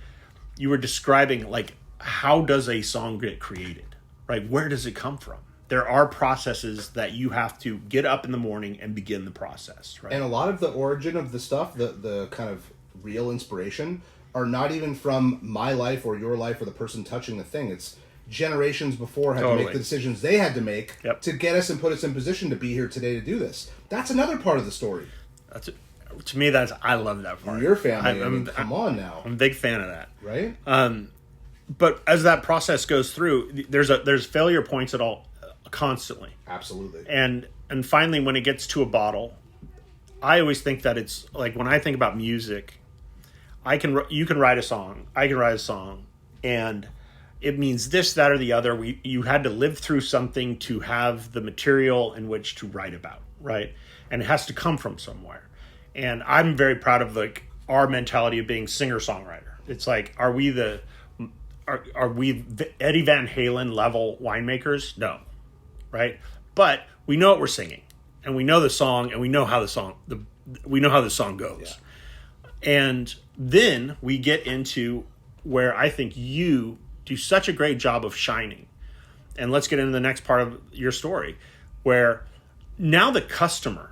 you were describing, like, how does a song get created, right? Where does it come from? There are processes that you have to get up in the morning and begin the process, right? And a lot of the origin of the stuff, the kind of real inspiration, are not even from my life or your life or the person touching the thing. It's generations before had to make the decisions they had to make to get us and put us in position to be here today to do this. That's another part of the story. To me, I love that part. Your family, I mean, come on now. I'm a big fan of that. Right? But as that process goes through, there's failure points at all constantly. Absolutely. And finally, when it gets to a bottle, I always think that it's like, when I think about music, you can write a song, I can write a song, and it means this, that, or the other. You had to live through something to have the material in which to write about, right? And it has to come from somewhere. And I'm very proud of like our mentality of being singer-songwriter. It's like, are we Eddie Van Halen level winemakers? No, right? But we know what we're singing, and we know the song, and we know how the song goes. Yeah. And then we get into where I think you do such a great job of shining. And let's get into the next part of your story, where now the customer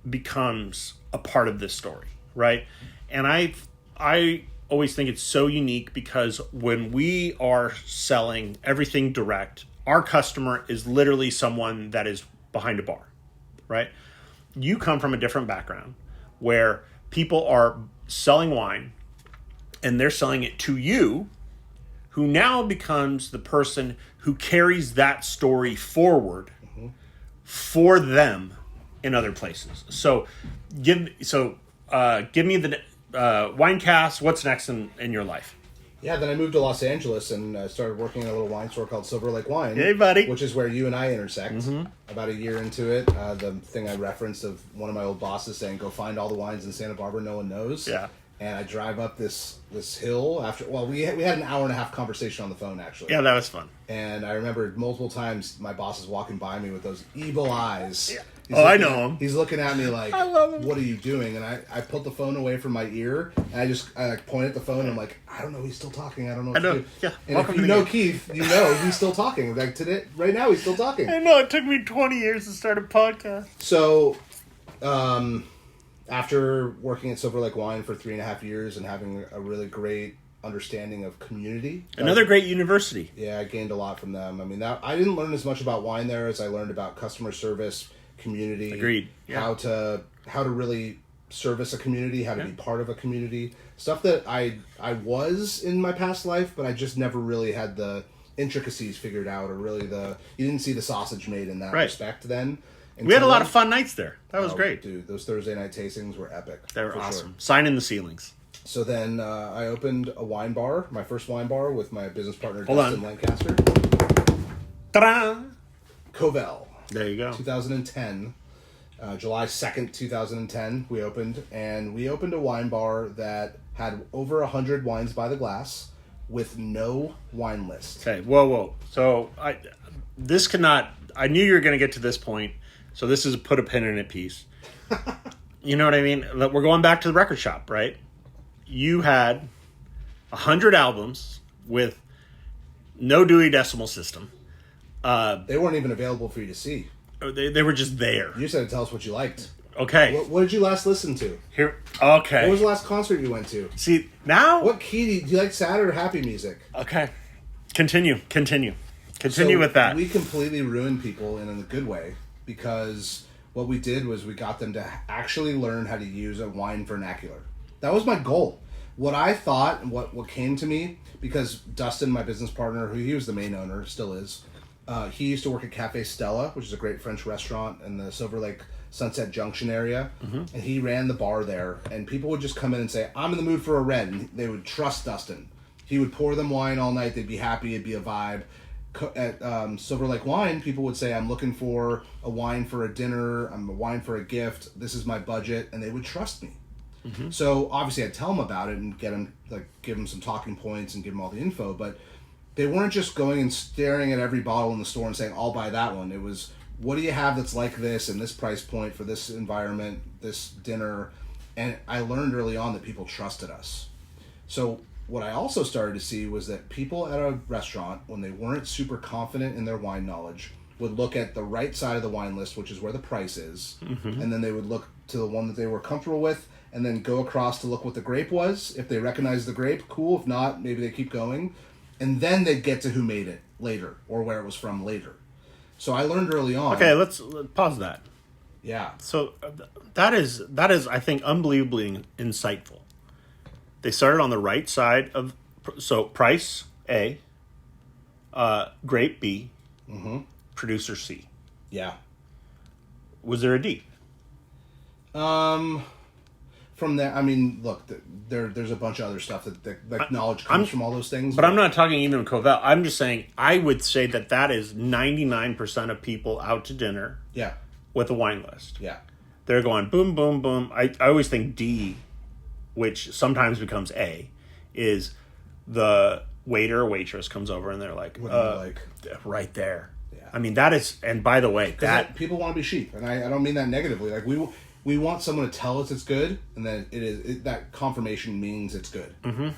becomes a part of this story, right? And I always think it's so unique, because when we are selling everything direct, our customer is literally someone that is behind a bar, right? You come from a different background where people are selling wine and they're selling it to you, who now becomes the person who carries that story forward for them in other places. So give me the wine cast. What's next in your life? Yeah, then I moved to Los Angeles and started working in a little wine store called Silver Lake Wine. Hey, buddy. Which is where you and I intersect. About a year into it, the thing I referenced of one of my old bosses saying, go find all the wines in Santa Barbara no one knows. Yeah. And I drive up this hill after, we had an hour and a half conversation on the phone, actually. Yeah, that was fun. And I remember multiple times my boss is walking by me with those evil eyes. Yeah. I know him. He's looking at me like, I love him. What are you doing? And I put the phone away from my ear, and I like point at the phone, and I'm like, I don't know, he's still talking. I don't know what to do. Yeah. And if you know Keith, you know he's still talking. Like today, right now, he's still talking. I know, it took me 20 years to start a podcast. So, after working at Silver Lake Wine for 3.5 years and having a really great understanding of community. Another great university. Yeah, I gained a lot from them. I mean, I didn't learn as much about wine there as I learned about customer service, community. Agreed. Yeah. How to really service a community, how to be part of a community. Stuff that I was in my past life, but I just never really had the intricacies figured out, or really you didn't see the sausage made in that respect then. We had a lot of fun nights there. That was great. Dude, those Thursday night tastings were epic. They were awesome. Sure. Sign in the ceilings. So then I opened a wine bar, my first wine bar, with my business partner, Dustin Lancaster. Ta-da! Covell. There you go. 2010. July 2nd, 2010, we opened. And we opened a wine bar that had over 100 wines by the glass with no wine list. Okay, whoa. So I knew you were going to get to this point. So this is a put a pin in it piece. You know what I mean? We're going back to the record shop, right? You had 100 albums with no Dewey Decimal System. They weren't even available for you to see. They were just there. You said to tell us what you liked. Okay. What did you last listen to? Okay. What was the last concert you went to? See, now... What key do you like, sad or happy music? Okay. Continue with that. We completely ruined people in a good way, because what we did was we got them to actually learn how to use a wine vernacular. That was my goal. What I thought and what came to me, because Dustin, my business partner, who he was the main owner, still is, he used to work at Cafe Stella, which is a great French restaurant in the Silver Lake Sunset Junction area. And he ran the bar there, and people would just come in and say, I'm in the mood for a red, and they would trust Dustin. He would pour them wine all night. They'd be happy. It'd be a vibe. At Silver Lake Wine, people would say, I'm looking for a wine for a dinner. I'm a wine for a gift. This is my budget. And they would trust me. So obviously I'd tell them about it and give them some talking points and give them all the info. But they weren't just going and staring at every bottle in the store and saying, I'll buy that one. It was, what do you have that's like this and this price point for this environment, this dinner? And I learned early on that people trusted us. So what I also started to see was that people at a restaurant, when they weren't super confident in their wine knowledge, would look at the right side of the wine list, which is where the price is, and then they would look to the one that they were comfortable with, and then go across to look what the grape was. If they recognize the grape, cool. If not, maybe they keep going. And then they'd get to who made it later, or where it was from later. So I learned early on. Okay, let's pause that. Yeah. So that is, I think, unbelievably insightful. They started on the right side of, so price A, grape B, producer C. Yeah. Was there a D? From that, I mean, look, there's a bunch of other stuff that knowledge comes from all those things. But I'm not talking even Covell. I'm just saying, I would say that is 99% of people out to dinner. Yeah. With a wine list. Yeah. They're going boom, boom, boom. I always think D, which sometimes becomes A, is the waiter or waitress comes over and they're like, what do you like? Right there. Yeah. I mean, that is, and by the way, that people want to be sheep, and I don't mean that negatively. Like we want someone to tell us it's good, and then that confirmation means it's good. Mm-hmm.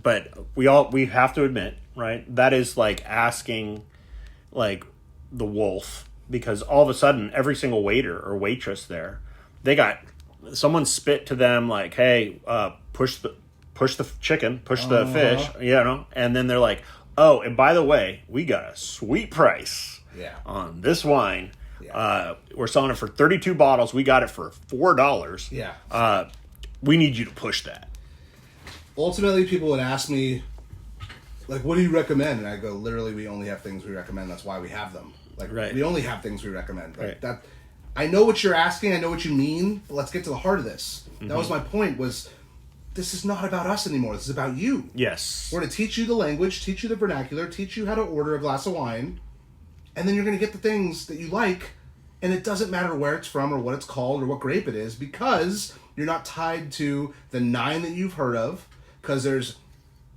But we have to admit, right? That is like asking, like, the wolf, because all of a sudden every single waiter or waitress there, they got someone spit to them like, hey, push the chicken, push the fish, and then they're like, oh, and by the way, we got a sweet price on this wine. Yeah. We're selling it for 32 bottles. We got it for $4. Yeah. We need you to push that. Ultimately, people would ask me, like, what do you recommend? And I go, literally, we only have things we recommend. That's why we have them. Like, we only have things we recommend. Like, that. I know what you're asking. I know what you mean. But let's get to the heart of this. That was my point, was this is not about us anymore. This is about you. Yes. We're going to teach you the language, teach you the vernacular, teach you how to order a glass of wine, and then you're going to get the things that you like, and it doesn't matter where it's from or what it's called or what grape it is, because you're not tied to the 9 that you've heard of, because there's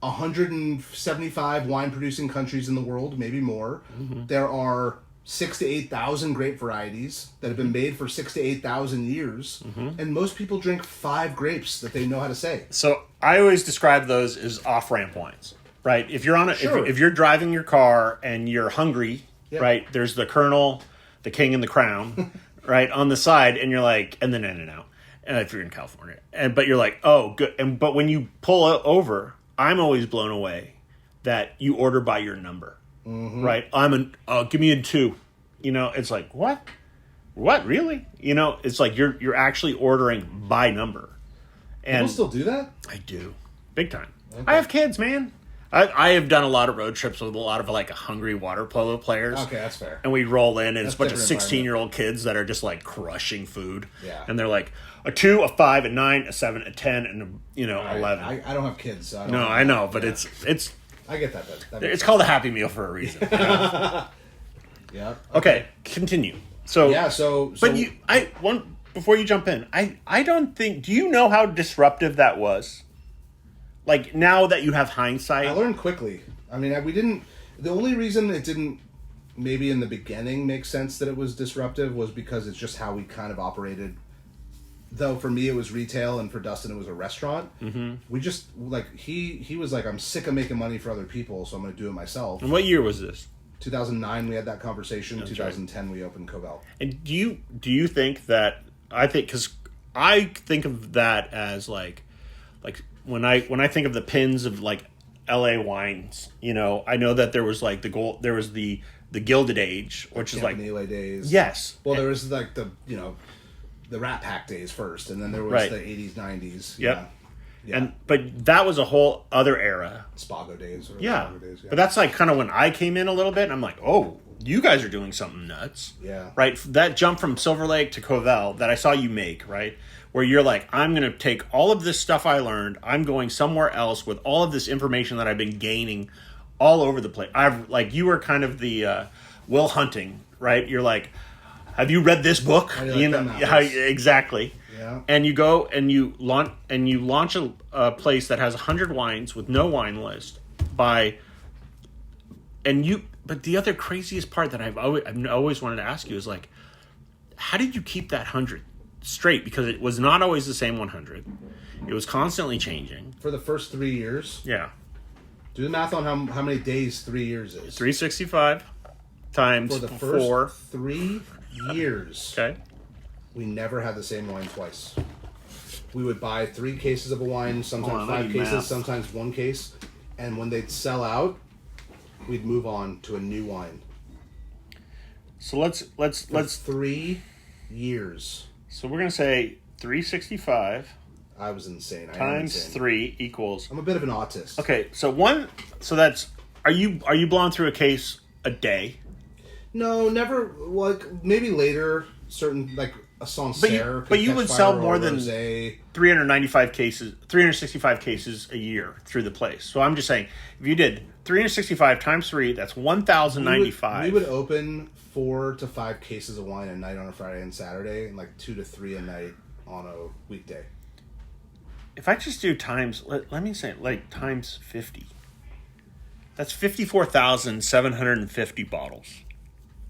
175 wine-producing countries in the world, maybe more. There are 6,000 to 8,000 grape varieties that have been made for 6,000 to 8,000 years, and most people drink 5 grapes that they know how to say. So I always describe those as off-ramp wines, right? If you're on if you're driving your car and you're hungry, right? There's the Colonel, the King, and the Crown, right, on the side, and you're like, and then In-N-Out, and if you're in California, but you're like, oh, good, but when you pull over, I'm always blown away that you order by your number. Right, give me a 2. It's like, what really? It's like you're actually ordering by number. And people still do that? I do, big time. Okay. I have kids, man. I have done a lot of road trips with a lot of like hungry water polo players. Okay, that's fair. And we roll in, and it's a bunch of 16-year-old kids that are just like crushing food. Yeah. And they're like a 2, a 5, a 9, a 7, a 10, and 11. I don't have kids, so I don't know. I know, but it's. I get that. It's called a Happy Meal for a reason. Yeah. Okay, continue. So yeah, so but before you jump in, I don't think. Do you know how disruptive that was? Like, now that you have hindsight, I learned quickly. I mean, we didn't. The only reason it didn't, maybe in the beginning, make sense that it was disruptive was because it's just how we kind of operated. Though for me it was retail, and for Dustin it was a restaurant. We just like he was like, I'm sick of making money for other people, so I'm going to do it myself. And what year was this? 2009 we had that conversation. That's 2010 right. We opened Covell. And do you think that, because I think of that as like when I think of the pins of like LA wines, I know that there was like there was the Gilded Age, which is like Campanile days. Yes. Well, there was like the Rat Pack days first, and then there was the 80s, 90s. Yep. Yeah. But that was a whole other era. Spago days. Yeah. Days, yeah. But that's like kind of when I came in a little bit, and I'm like, oh, you guys are doing something nuts. Yeah. Right? That jump from Silver Lake to Covell that I saw you make, right? Where you're like, I'm going to take all of this stuff I learned, I'm going somewhere else with all of this information that I've been gaining all over the place. You were kind of the Will Hunting, right? You're like, have you read this book? Exactly. Yeah. And you go and you launch a place that has 100 wines with no wine list But the other craziest part that I've always wanted to ask you is like, how did you keep that 100? straight because it was not always the same 100. It was constantly changing. For the first 3 years. Yeah. Do the math on how many days 3 years is. 365 times For the first 4. 3 years. Okay. We never had the same wine twice. We would buy 3 cases of a wine, sometimes 5 cases, math. sometimes 1 case. And when they'd sell out, we'd move on to a new wine. So let's 3 years. So we're gonna say 365 I was insane. I am times insane. 3 equals. I'm a bit of an autist. Okay, so that's are you blowing through a case a day? No, never. Like maybe later, certain like a Sancerre. But you would sell more than rosé. 365 cases a year through the place. So I'm just saying, if you did 365 times 3, that's 1,095. We would open 4 to 5 cases of wine a night on a Friday and Saturday, and like 2 to 3 a night on a weekday. If I just do times, let me say like times 50. That's 54,750 bottles,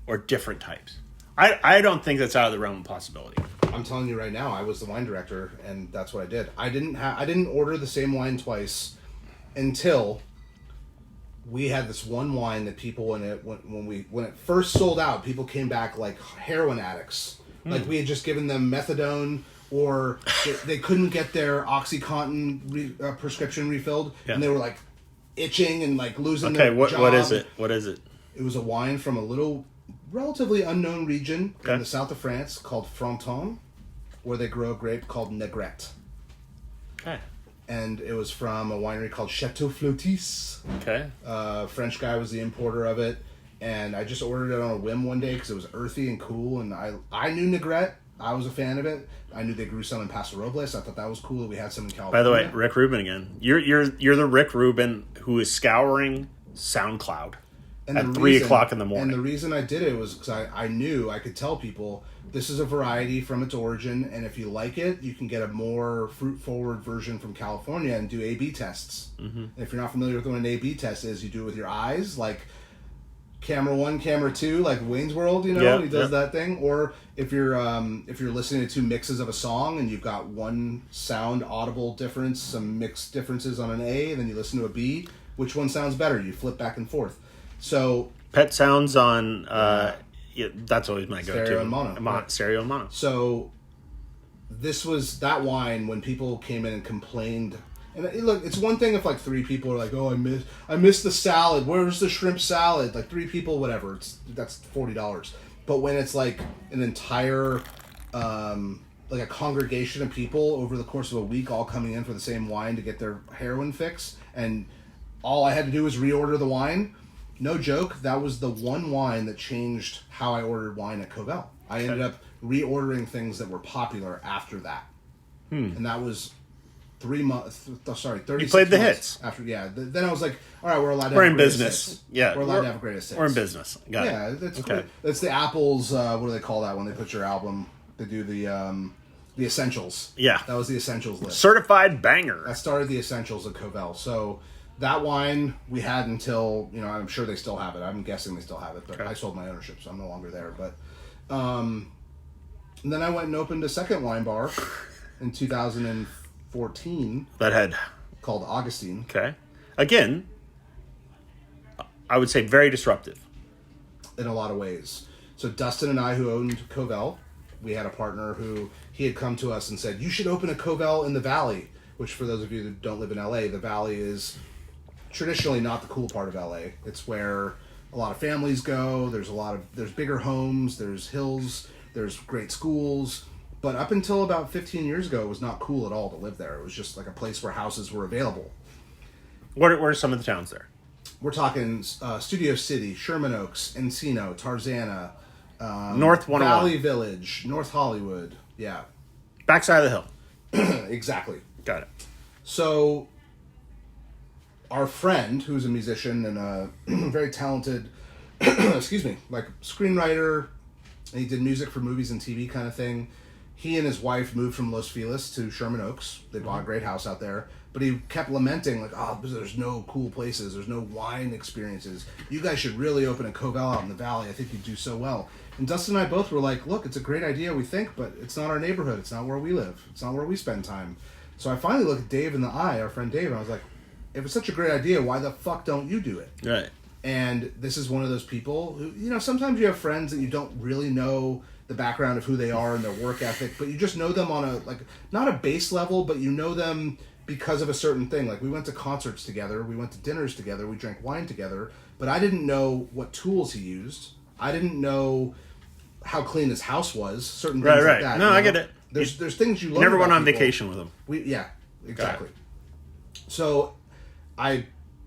or different types. I don't think that's out of the realm of possibility. I'm telling you right now, I was the wine director, and that's what I did. I didn't order the same wine twice until we had this one wine that people when it first sold out, people came back like heroin addicts. Like we had just given them methadone, or they couldn't get their OxyContin prescription refilled, and they were like itching and like losing their job. What is it? What is it? It was a wine from a little, relatively unknown region Okay. in the south of France called Fronton, where they grow a grape called Negrette. Okay. And it was from a winery called Chateau Flotis. Okay. French guy was the importer of it, and I just ordered it on a whim one day because it was earthy and cool, and I knew Negrette. I was a fan of it. I knew they grew some in Paso Robles. I thought that was cool that we had some in California. By the way, Rick Rubin again. You're the Rick Rubin who is scouring SoundCloud at 3 o'clock in the morning. And the reason I did it was because I knew I could tell people this is a variety from its origin, and if you like it, you can get a more fruit-forward version from California and do A/B tests. Mm-hmm. And if you're not familiar with what an A/B test is, you do it with your eyes, like camera 1, camera 2, like Wayne's World, he does that thing. Or if you're listening to 2 mixes of a song and you've got one sound audible difference, some mixed differences on an A, and then you listen to a B, which one sounds better? You flip back and forth. So Pet sounds on that's always my go-to. Stereo and mono. Right. Stereo and mono. So this was that wine when people came in and complained. And look, it's one thing if like 3 people are like, "Oh, I missed the salad. Where's the shrimp salad?" Like 3 people, whatever. That's $40. But when it's like an entire like a congregation of people over the course of a week all coming in for the same wine to get their heroin fix, and all I had to do was reorder the wine. No joke, that was the one wine that changed how I ordered wine at Covell. I ended up reordering things that were popular after that. And that was 36 months. You played the hits. After, then I was like, all right, we're allowed to We're have in greatest business. hits. Yeah. We're allowed to have greatest hits. We're in business. Got it. Yeah, that's Okay. cool. That's the Apple's, what do they call that when they put your album? They do the essentials. Yeah. That was the essentials list. Certified banger. That started the essentials at Covell. So that wine we had until, I'm sure they still have it. I'm guessing they still have it, but I sold my ownership, so I'm no longer there. But and then I went and opened a second wine bar in 2014 That had called Augustine. okay. Again, I would say very disruptive. In a lot of ways. So Dustin and I, who owned Covell, we had a partner who he had come to us and said, "You should open a Covell in the Valley," which for those of you that don't live in LA, the Valley is traditionally not the cool part of LA. It's where a lot of families go. There's bigger homes, there's hills, there's great schools. But up until about 15 years ago, it was not cool at all to live there. It was just like a place where houses were available. What are some of the towns there? We're talking Studio City, Sherman Oaks, Encino, Tarzana, North 101. Valley Village, North Hollywood. Yeah, Backside of the hill. exactly. Got it. So our friend, who's a musician and a very talented, like screenwriter, and he did music for movies and TV kind of thing. He and his wife moved from Los Feliz to Sherman Oaks. They bought a great house out there. But he kept lamenting, like, oh, there's no cool places, there's no wine experiences. You guys should really open a Covell out in the valley. I think you'd do so well. And Dustin and I both were like, look, it's a great idea, we think, but it's not our neighborhood. It's not where we live. It's not where we spend time. So I finally looked at Dave in the eye, our friend Dave, and I was like, if it's such a great idea, why the fuck don't you do it? Right. And this is one of those people who, sometimes you have friends that you don't really know the background of who they are and their work ethic, but you just know them on a, like, not a base level, but you know them because of a certain thing. Like, we went to concerts together, we went to dinners together, we drank wine together, but I didn't know what tools he used. I didn't know how clean his house was, certain things like that. No, I get it. There's things you learn. Never about went on people. vacation with him. Yeah, exactly. So I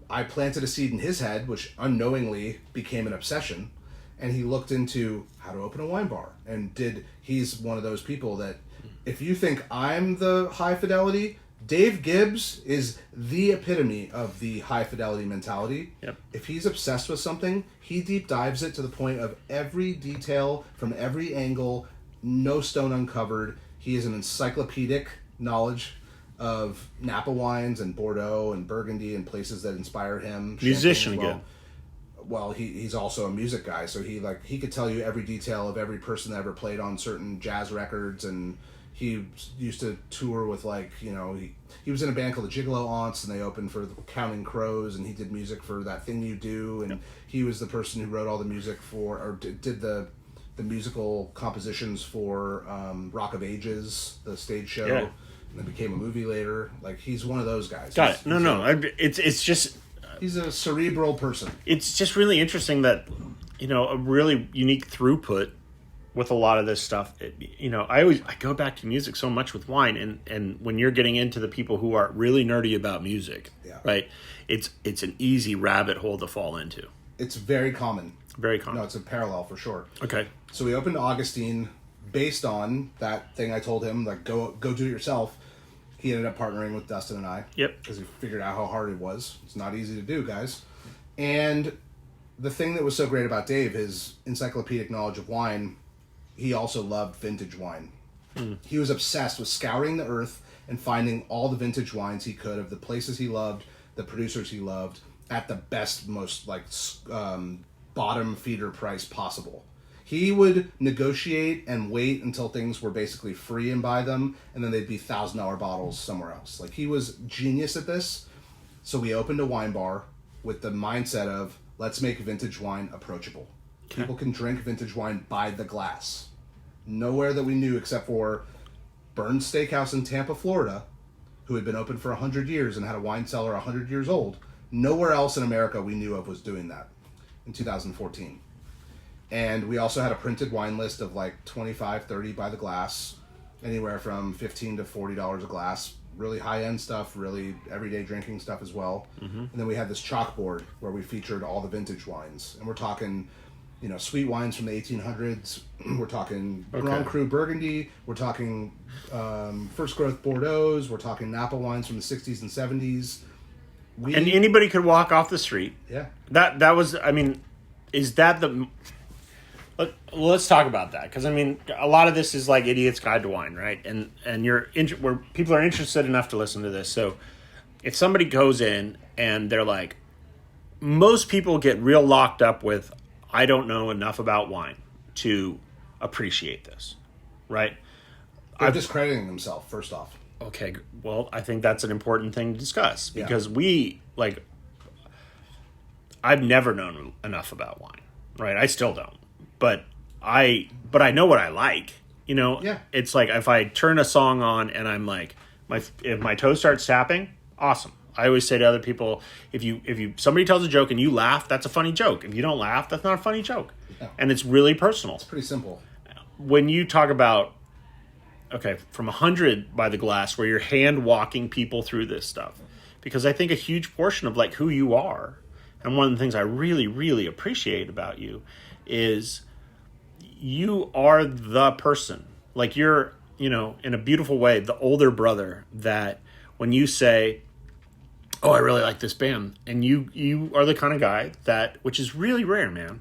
planted a seed in his head, which unknowingly became an obsession, and he looked into how to open a wine bar. And he's one of those people that, if you think I'm the high fidelity, Dave Gibbs is the epitome of the high fidelity mentality. Yep. If he's obsessed with something, he deep dives it to the point of every detail from every angle, no stone uncovered. He is an encyclopedic knowledge of Napa wines and Bordeaux and Burgundy and places that inspire him. Musician again. Well, he's also a music guy, so he could tell you every detail of every person that ever played on certain jazz records, and he used to tour with, like, he was in a band called the Gigolo Aunts, and they opened for the Counting Crows, and he did music for That Thing You Do, and he was the person who wrote all the music for, or did the musical compositions for Rock of Ages, the stage show, and then became a movie later. Like, he's one of those guys. Got it. It's just... He's a cerebral person. It's just really interesting that, a really unique throughput with a lot of this stuff. I go back to music so much with wine, and when you're getting into the people who are really nerdy about music, right? It's an easy rabbit hole to fall into. It's very common. Very common. No, it's a parallel for sure. Okay. So we opened Augustine based on that thing I told him, like, go do it yourself. He ended up partnering with Dustin and I. Yep. Because he figured out how hard it was. It's not easy to do, guys. And the thing that was so great about Dave, his encyclopedic knowledge of wine, he also loved vintage wine. He was obsessed with scouring the earth and finding all the vintage wines he could of the places he loved, the producers he loved, at the best, most, like, bottom feeder price possible. He would negotiate and wait until things were basically free and buy them, and then they'd be $1,000 bottles somewhere else. Like, he was genius at this. So we opened a wine bar with the mindset of, let's make vintage wine approachable. Okay. People can drink vintage wine by the glass. Nowhere that we knew except for Burns Steakhouse in Tampa, Florida, who had been open for 100 years and had a wine cellar 100 years old. Nowhere else in America we knew of was doing that in 2014. And we also had a printed wine list of like 25, 30 by the glass, anywhere from $15 to $40 a glass. Really high-end stuff, really everyday drinking stuff as well. Mm-hmm. And then we had this chalkboard where we featured all the vintage wines. And we're talking, sweet wines from the 1800s. We're talking Grand Cru Burgundy. We're talking first growth Bordeaux. We're talking Napa wines from the 60s and 70s. And anybody could walk off the street. Yeah. That was, is that the... Let's talk about that, because a lot of this is like Idiot's Guide to Wine, right? And where people are interested enough to listen to this. So if somebody goes in and they're like, most people get real locked up with, I don't know enough about wine to appreciate this, right? They're discrediting themselves, first off. Okay, well, I think that's an important thing to discuss, because I've never known enough about wine, right? I still don't. But I know what I like, Yeah. It's like if I turn a song on and I'm like, if my toe starts tapping, awesome. I always say to other people, if somebody tells a joke and you laugh, that's a funny joke. If you don't laugh, that's not a funny joke. Yeah. And it's really personal. It's pretty simple. When you talk about, from 100 by the glass, where you're hand walking people through this stuff, because I think a huge portion of like who you are, and one of the things I really, really appreciate about you is you are the person. Like, you're, in a beautiful way, the older brother that when you say, oh, I really like this band, and you are the kind of guy that, which is really rare, man,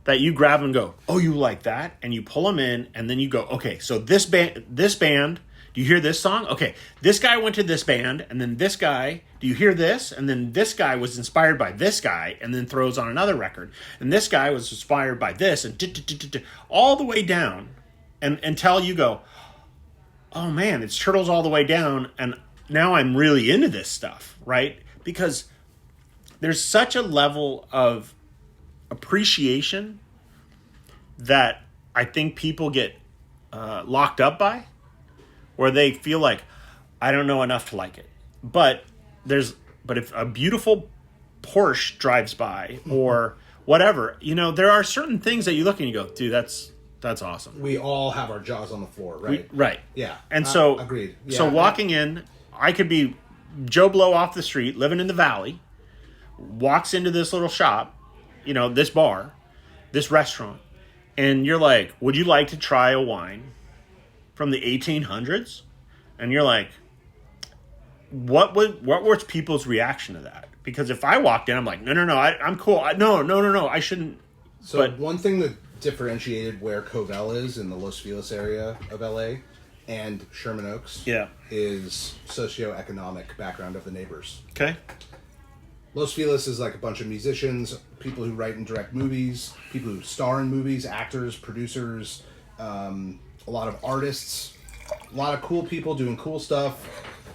that you grab them and go, oh, you like that? And you pull them in, and then you go, okay, so this band Do you hear this song? Okay, this guy went to this band, and then this guy, do you hear this? And then this guy was inspired by this guy, and then throws on another record. And this guy was inspired by this, and all the way down, and until you go, oh man, it's Turtles all the way down, and now I'm really into this stuff, right? Because there's such a level of appreciation that I think people get locked up by, where they feel like, I don't know enough to like it. But if a beautiful Porsche drives by or whatever, there are certain things that you look and you go, dude, that's awesome. We all have our jaws on the floor, right? Right. Yeah. And so, agreed. Yeah, so walking in, I could be Joe Blow off the street, living in the valley, walks into this little shop, this bar, this restaurant, and you're like, would you like to try a wine from the 1800s? And you're like, what was people's reaction to that? Because if I walked in, I'm like, no, I'm cool. No, I shouldn't. So one thing that differentiated where Covell is in the Los Feliz area of LA and Sherman Oaks is socioeconomic background of the neighbors. Okay. Los Feliz is like a bunch of musicians, people who write and direct movies, people who star in movies, actors, producers, a lot of artists, a lot of cool people doing cool stuff,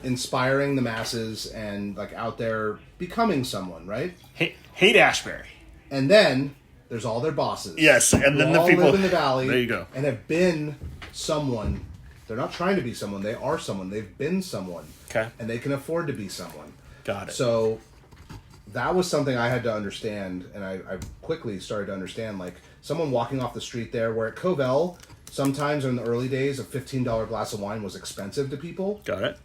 inspiring the masses and like out there becoming someone, right? Hate Ashbury. And then there's all their bosses. Yes, and then the people live in the valley. There you go. And have been someone. They're not trying to be someone. They are someone. They've been someone. Okay. And they can afford to be someone. Got it. So that was something I had to understand, and I quickly started to understand, like, someone walking off the street there, where at Covell, sometimes in the early days, a $15 glass of wine was expensive to people. Got it.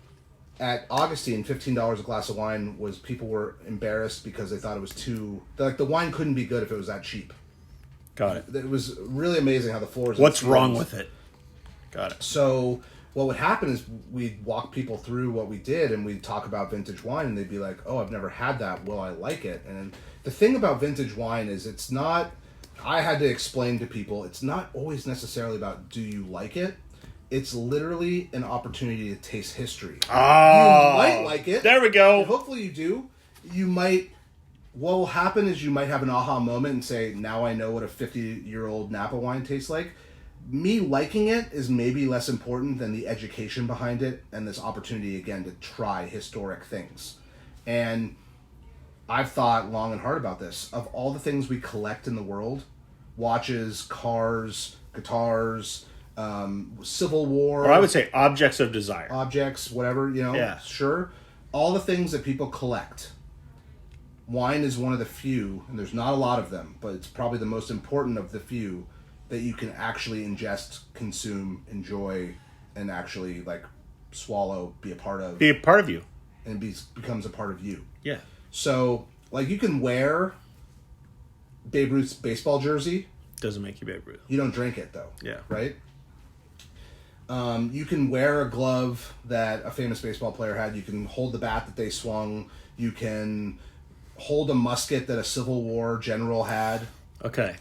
At Augustine, $15 a glass of wine was, people were embarrassed because they thought it was too, like, the wine couldn't be good if it was that cheap. Got it. It was really amazing how the floors... What's wrong with it? Got it. So what would happen is we'd walk people through what we did, and we'd talk about vintage wine, and they'd be like, oh, I've never had that. Will I like it? And the thing about vintage wine is it's not... I had to explain to people, it's not always necessarily about do you like it. It's literally an opportunity to taste history. Oh, you might like it. There we go. And hopefully you do. You might... What will happen is you might have an aha moment and say, now I know what a 50-year-old Napa wine tastes like. Me liking it is maybe less important than the education behind it and this opportunity, again, to try historic things. And I've thought long and hard about this. Of all the things we collect in the world, watches, cars, guitars, Civil War... Or I would say objects of desire. Objects, whatever, Yeah. Sure. All the things that people collect. Wine is one of the few, and there's not a lot of them, but it's probably the most important of the few that you can actually ingest, consume, enjoy, and actually, like, swallow, be a part of. Be a part of you. And becomes a part of you. Yeah. So, like, you can wear Babe Ruth's baseball jersey. Doesn't make you Babe Ruth. You don't drink it, though. Yeah. Right? You can wear a glove that a famous baseball player had. You can hold the bat that they swung. You can hold a musket that a Civil War general had. Okay.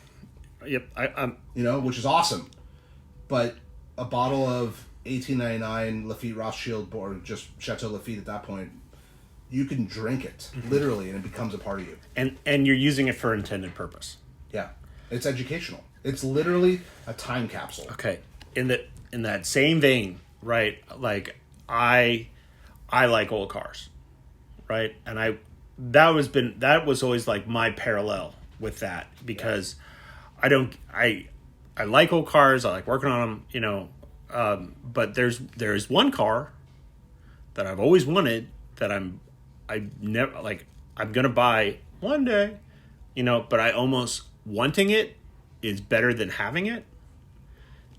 Yep. I'm. Which is awesome. But a bottle of 1899 Lafite Rothschild, or just Chateau Lafite at that point, you can drink it, literally, and it becomes a part of you. And you're using it for intended purpose. Yeah. It's educational. It's literally a time capsule. Okay. In that same vein, right? Like I like old cars, right? And that was always like my parallel with that, because I like old cars. I like working on them, but there's one car that I've always wanted that I'm gonna buy one day, but I almost wanting it is better than having it.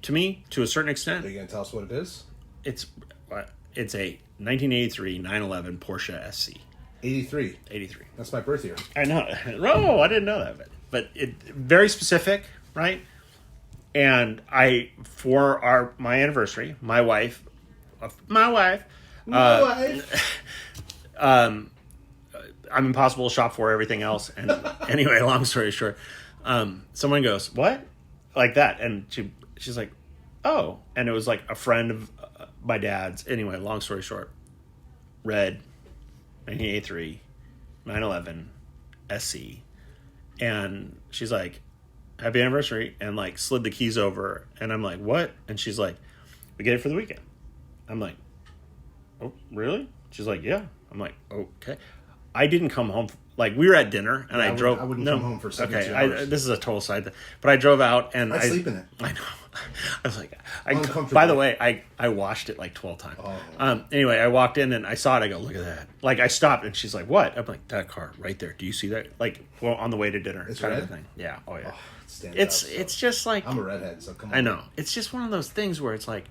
To me, to a certain extent. Are you going to tell us what it is? It's a 1983 911 Porsche SC. 83. 83. That's my birth year. I know. Oh, I didn't know that. But it very specific, right? And for my anniversary, my wife, I'm impossible to shop for, everything else. And anyway, long story short, someone goes, "What?" Like that, and she's like, "Oh," and it was like a friend my dad's. Anyway, long story short, red, 1983, 911, SC. And she's like, happy anniversary, and like slid the keys over. And I'm like, what? And she's like, we get it for the weekend. I'm like, oh, really? She's like, yeah. I'm like, okay. I didn't come home. Like, we were at dinner, and I drove. I wouldn't come home for 72 hours. hours. This is a total side thing. But I drove out, and I'd sleep in it. I know. I was like, Uncomfortable. by the way, I washed it like 12 times. Oh. Anyway, I walked in, and I saw it. I go, look at that. Like, I stopped, and she's like, what? I'm like, that car right there. Do you see that? Like, well, on the way to dinner. It's kind red? of thing. Yeah. Oh, yeah. It's just like... I'm a redhead, so come on. I know. It's just one of those things where it's like,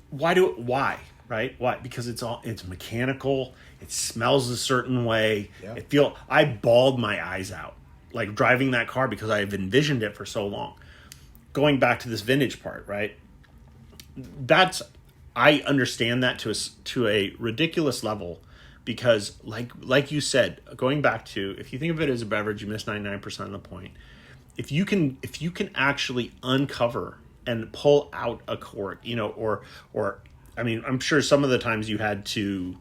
why? Right? Why? Because it's mechanical. It smells a certain way. Yeah. I bawled my eyes out, like driving that car, because I've envisioned it for so long. Going back to this vintage part, right? I understand that to a ridiculous level, because like you said, going back to, if you think of it as a beverage, you miss 99% of the point. If you can actually uncover and pull out a cork, or I mean, I'm sure some of the times you had to,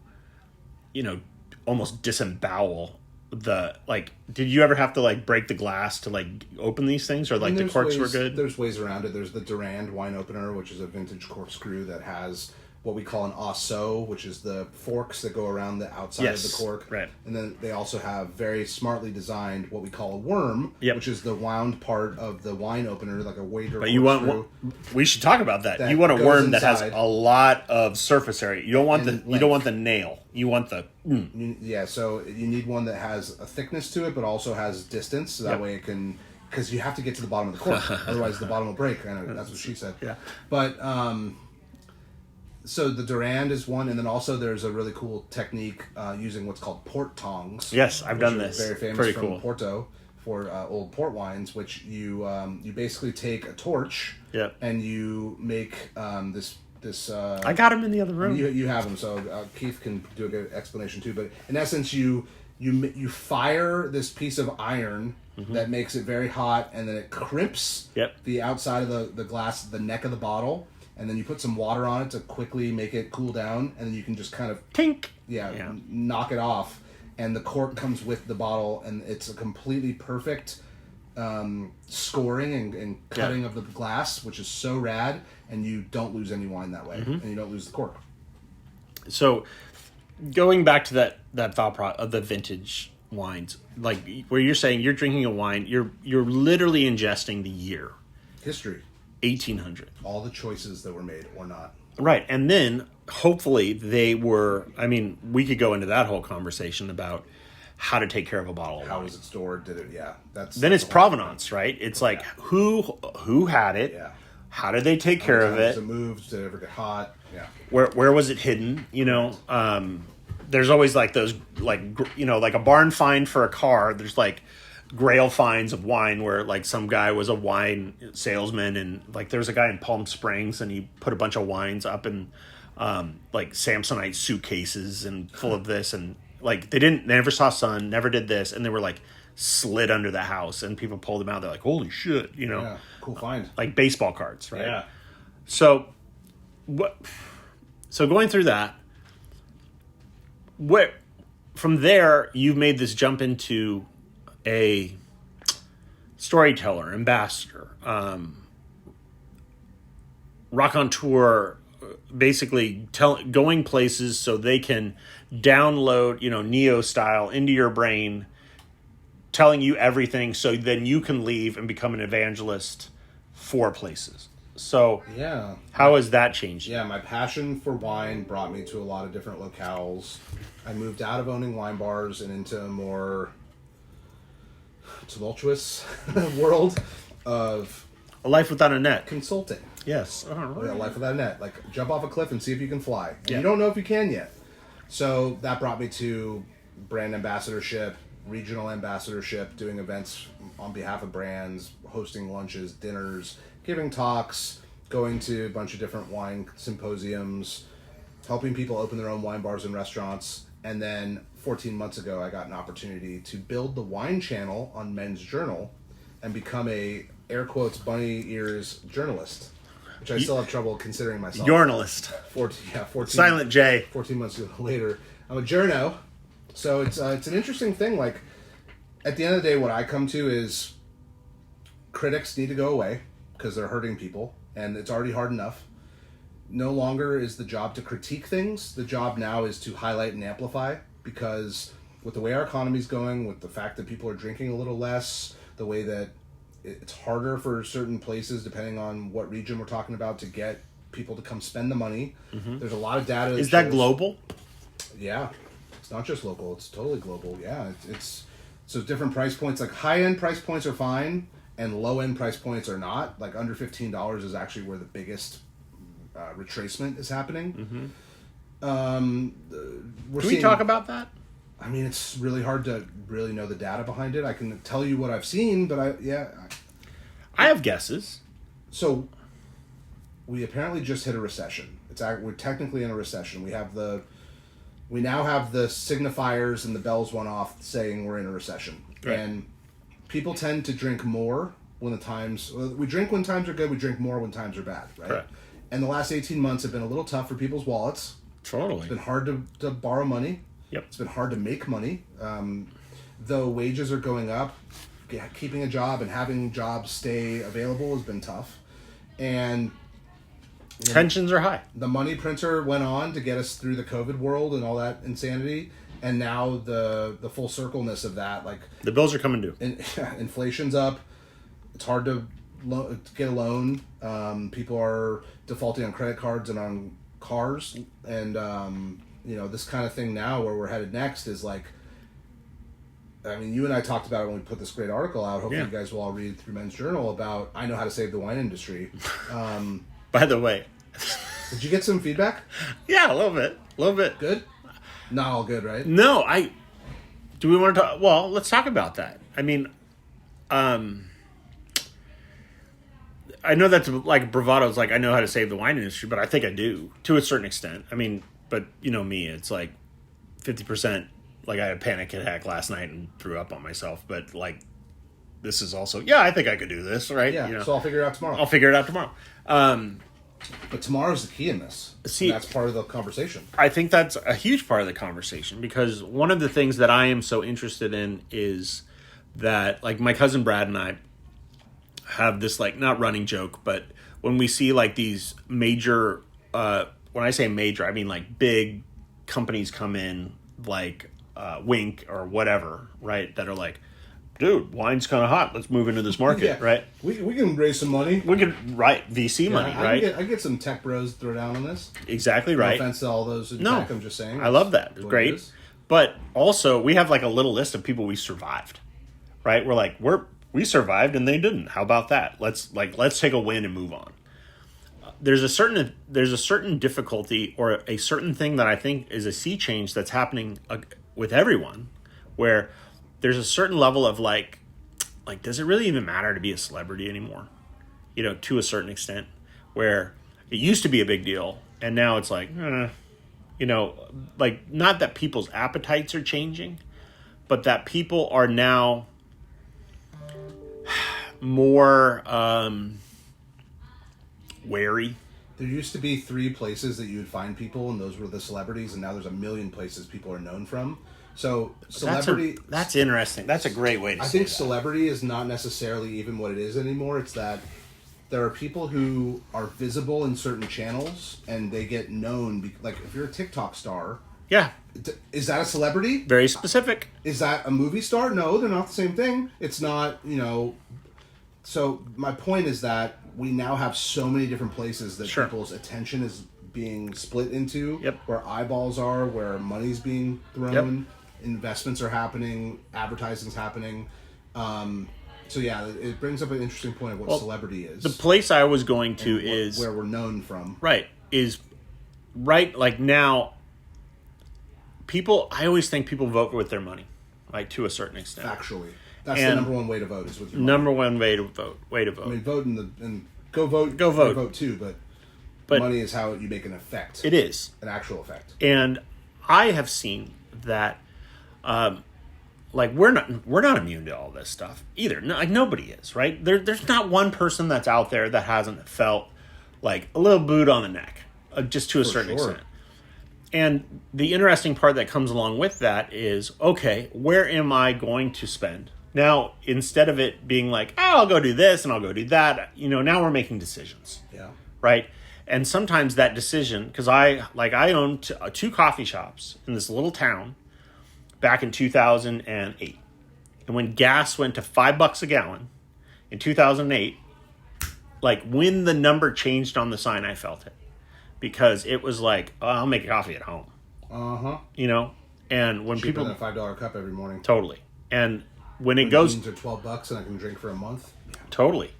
almost disembowel did you ever have to like break the glass to like open these things, or like the corks were good? There's ways around it. There's the Durand wine opener, which is a vintage corkscrew that has what we call an osso, which is the forks that go around the outside of the cork. Right. And then they also have very smartly designed what we call a worm, yep. which is the wound part of the wine opener, like a waiter. But we should talk about that. You want a worm that has a lot of surface area. You don't want the nail. You want the Yeah, so you need one that has a thickness to it, but also has distance, so that way it can, because you have to get to the bottom of the cork, otherwise the bottom will break. I know, that's what she said. Yeah. But so the Durand is one, and then also there's a really cool technique using what's called port tongs. Yes, I've done this. Very famous Pretty from cool. Porto for old port wines, which you basically take a torch, and you make this. I got him in the other room. You have them, so Keith can do a good explanation too. But in essence, you fire this piece of iron that makes it very hot, and then it crimps the outside of the glass, the neck of the bottle. And then you put some water on it to quickly make it cool down, and then you can just kind of tink, knock it off, and the cork comes with the bottle, and it's a completely perfect scoring and cutting of the glass, which is so rad, and you don't lose any wine that way, and you don't lose the cork. So, going back to that thought of the vintage wines, like where you're saying you're drinking a wine, you're literally ingesting the year, history. 1800. All the choices that were made or not. Right. And then hopefully they were, I mean, we could go into that whole conversation about how to take care of a bottle of wine. How was it stored? Then it's provenance, right? It's like who had it? Yeah. How did they take care of it? Was it moved? Did it ever get hot? Yeah. Where was it hidden? There's always like those, like a barn find for a car. There's like grail finds of wine where like some guy was a wine salesman, and like there's a guy in Palm Springs, and he put a bunch of wines up in like Samsonite suitcases and full of this, and like they never saw sun, never did this, and they were like slid under the house, and people pulled them out. They're like, holy shit, Yeah, cool find. Like baseball cards, right? Yeah. So going through that, from there you've made this jump into a storyteller, ambassador, raconteur, basically going places so they can download, Neo style into your brain, telling you everything so then you can leave and become an evangelist for places. So how has that changed? Yeah, my passion for wine brought me to a lot of different locales. I moved out of owning wine bars and into a more tumultuous world of a life without a net. Consulting. Yes. A life without a net. Like, jump off a cliff and see if you can fly. And you don't know if you can yet. So that brought me to brand ambassadorship, regional ambassadorship, doing events on behalf of brands, hosting lunches, dinners, giving talks, going to a bunch of different wine symposiums, helping people open their own wine bars and restaurants. And then 14 months ago, I got an opportunity to build the wine channel on Men's Journal and become a, air quotes, bunny ears journalist. which I still have trouble considering myself. Journalist. 14 Silent J. 14 months later. I'm a journo. So it's an interesting thing. Like, at the end of the day, what I come to is critics need to go away because they're hurting people, and it's already hard enough. No longer is the job to critique things. The job now is to highlight and amplify, because with the way our economy's going, with the fact that people are drinking a little less, the way that it's harder for certain places, depending on what region we're talking about, to get people to come spend the money. Mm-hmm. There's a lot of data. Is that global? Yeah. It's not just local. It's totally global. Yeah. It's so different price points. Like, high-end price points are fine, and low-end price points are not. Like, under $15 is actually where the biggest retracement is happening. Mm-hmm. Can we talk about that? I mean, it's really hard to really know the data behind it. I can tell you what I've seen, but I have guesses. So, we apparently just hit a recession. We're technically in a recession. We now have the signifiers and the bells went off saying we're in a recession. Right. And people tend to drink more when we drink when times are good. We drink more when times are bad, right? Correct. And the last 18 months have been a little tough for people's wallets. Totally. It's been hard to borrow money. Yep. It's been hard to make money. Though wages are going up, keeping a job and having jobs stay available has been tough. And tensions are high. The money printer went on to get us through the COVID world and all that insanity. And now the full circleness of that, like, the bills are coming due. Inflation's up. It's hard to get a loan. People are defaulting on credit cards and on cars. And, this kind of thing now where we're headed next is like, I mean, you and I talked about it when we put this great article out. Hopefully you guys will all read through Men's Journal about I Know How to Save the Wine Industry. By the way. Did you get some feedback? Yeah, a little bit. Good? Not all good, right? No, do we want to talk? Well, let's talk about that. I mean, I know that's like bravado. It's like, I know how to save the wine industry, but I think I do to a certain extent. I mean, but you know me, it's like 50%. Like, I had a panic attack last night and threw up on myself, but like, this is also, I think I could do this, right? Yeah, so I'll figure it out tomorrow. I'll figure it out tomorrow. But tomorrow's the key in this. See, and that's part of the conversation. I think that's a huge part of the conversation, because one of the things that I am so interested in is that, like, my cousin Brad and I have this, like, not running joke, but when we see, like, these major, when I say major, I mean, like, big companies come in, like, Wink or whatever, right, that are like, dude, wine's kind of hot. Let's move into this market, right? We can raise some money. We can, VC money, right? I get some tech bros to throw down on this. Exactly right. No offense to all those in tech, I'm just saying. I love that. It's great. But also, we have like a little list of people we survived, right? We're like, we survived and they didn't. How about that? Let's take a win and move on. There's a certain difficulty or a certain thing that I think is a sea change that's happening with everyone, where there's a certain level of like, does it really even matter to be a celebrity anymore? To a certain extent, where it used to be a big deal, and now it's like, like, not that people's appetites are changing, but that people are now more wary. There used to be 3 places that you would find people, and those were the celebrities, and now there's a million places people are known from. So celebrity... That's interesting. That's a great way to say I think that. Celebrity is not necessarily even what it is anymore. It's that there are people who are visible in certain channels, and they get known. Like, if you're a TikTok star... Yeah. Is that a celebrity? Very specific. Is that a movie star? No, they're not the same thing. It's not, So my point is that we now have so many different places that people's attention is being split into, where eyeballs are, where money's being thrown, investments are happening, advertising's happening. It brings up an interesting point of what celebrity is. The place I was going to is... where we're known from. Right. Like now, I always think people vote with their money, like, to a certain extent. Factually. That's the number one way to vote, is with your money. Number one way to vote. I mean, vote and go vote. Go vote. Vote too, but money is how you make an effect. It is. An actual effect. And I have seen that, like, we're not immune to all this stuff either. No, like, nobody is, right? There's not one person that's out there that hasn't felt like a little boot on the neck, just to a certain extent. And the interesting part that comes along with that is, okay, where am I going to spend? Now, instead of it being like, oh, I'll go do this and I'll go do that, now we're making decisions. Yeah. Right? And sometimes that decision, because I owned two coffee shops in this little town back in 2008. And when gas went to $5 a gallon in 2008, like when the number changed on the sign, I felt it. Because it was like, oh, I'll make coffee at home. Uh-huh. And when cheaper people... than a $5 cup every morning. Totally. And when it goes... to $12 and I can drink for a month. Yeah. Totally.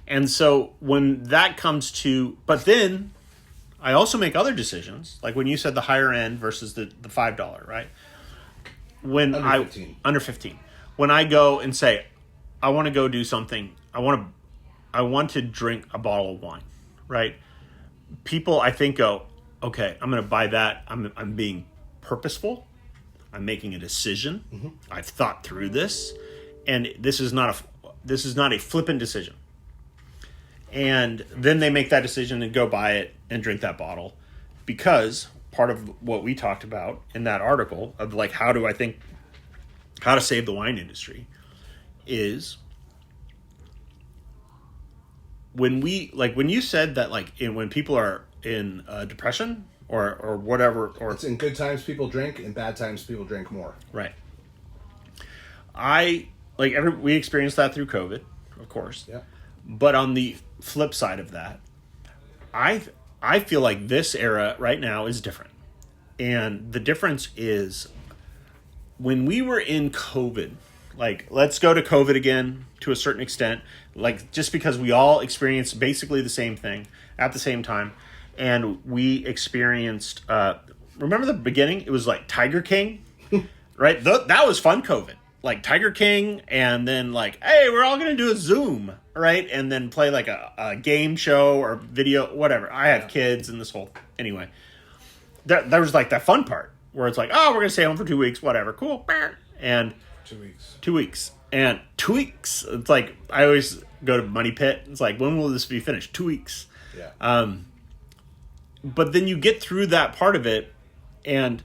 And so when that comes to... But then I also make other decisions. Like when you said the higher end versus the $5, right? Under 15. Under 15. When I go and say, I want to go do something, I want to drink a bottle of wine, right? People, I think, go, okay, I'm going to buy that. I'm being purposeful. I'm making a decision. Mm-hmm. I've thought through this, and this is not a flippant decision. And then they make that decision and go buy it and drink that bottle, because part of what we talked about in that article of like how to save the wine industry is when you said that when people are in depression or whatever, or it's in good times people drink, in bad times people drink more. Right. We experienced that through COVID, of course. Yeah. But on the flip side of that, I feel like this era right now is different. And the difference is when we were in COVID, like let's go to COVID again to a certain extent, like just because we all experienced basically the same thing at the same time. And we experienced, remember the beginning? It was like Tiger King, right? That was fun COVID. Like Tiger King, and then like, hey, we're all going to do a Zoom, right? And then play like a game show or video, whatever. I have kids and this whole, anyway. There was like that fun part where it's like, oh, we're going to stay home for 2 weeks, whatever, cool. And 2 weeks. 2 weeks. And 2 weeks, it's like, I always go to Money Pit. It's like, when will this be finished? 2 weeks. Yeah. But then you get through that part of it, and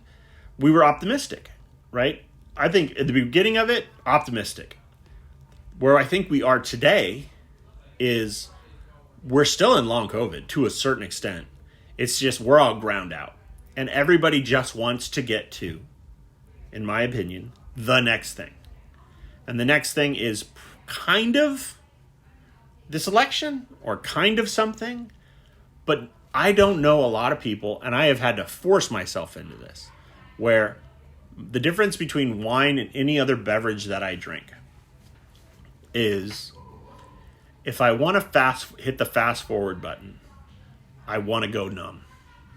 we were optimistic, right? I think at the beginning of it, optimistic. Where I think we are today is we're still in long COVID to a certain extent. It's just we're all ground out. And everybody just wants to get to, in my opinion, the next thing. And the next thing is kind of this election or kind of something. But I don't know a lot of people, and I have had to force myself into this, where the difference between wine and any other beverage that I drink is if I want to hit the fast forward button, I want to go numb.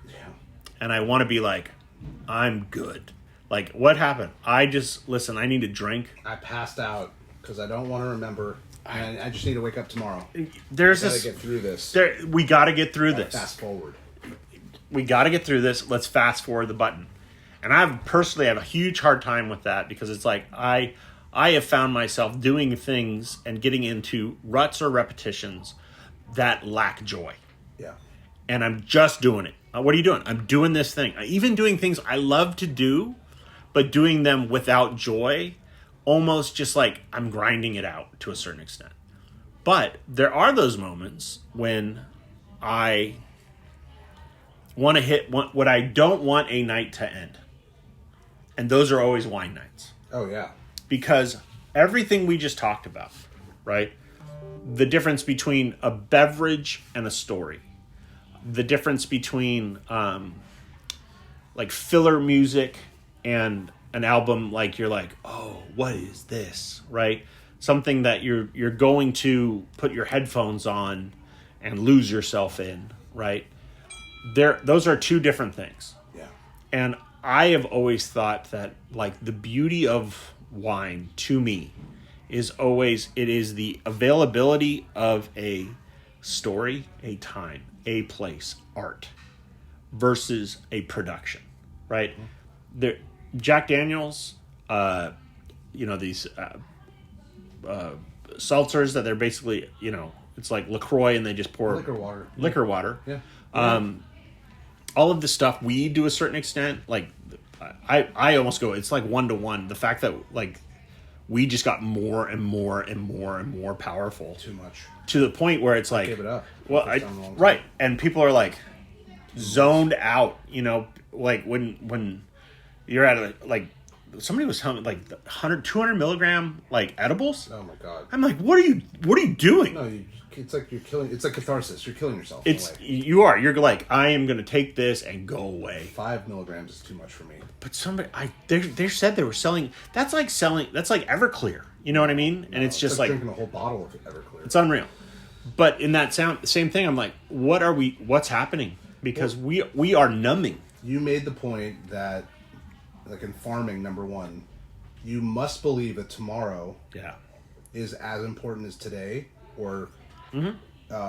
Yeah. And I want to be like, I'm good. Like, what happened? I need a drink. I passed out because I don't want to remember. And I just need to wake up tomorrow. There's Gotta get through this. We got to get through this. Fast forward. We got to get through this. Let's fast forward the button. And I personally have a huge hard time with that because it's like I have found myself doing things and getting into ruts or repetitions that lack joy. Yeah. And I'm just doing it. What are you doing? I'm doing this thing. Even doing things I love to do, but doing them without joy, almost just like I'm grinding it out to a certain extent. But there are those moments when I want to hit what I don't want a night to end. And those are always wine nights. Oh, yeah. Because everything we just talked about, right? The difference between a beverage and a story. The difference between like filler music and an album, like you're like, oh, what is this, right? Something that you're going to put your headphones on and lose yourself in, right? Those are two different things. Yeah. And I have always thought that like the beauty of wine to me is the availability of a story, a time, a place, art versus a production, right? Jack Daniels, these seltzers that they're basically, It's like LaCroix, and they just pour liquor water. Yeah. Yeah. All of the stuff weed to a certain extent, like I almost go, it's like 1-to-1. The fact that like we just got more and more and more and more powerful. Too much. To the point where it's like, give it up. Well, right, and people are like zoned out. You know, like when you're at a, like somebody was telling me like 200 milligram like edibles. Oh my god! I'm like, what are you doing? No, it's like you're killing. It's like catharsis. You're killing yourself. You're like, I am going to take this and go away. 5 milligrams is too much for me. But they said they were selling. That's like Everclear. You know what I mean? And it's just like drinking a whole bottle of Everclear. It's unreal. But in that same thing, I'm like, what's happening? Because we are numbing. You made the point that, like in farming, number one, you must believe that tomorrow is as important as today, or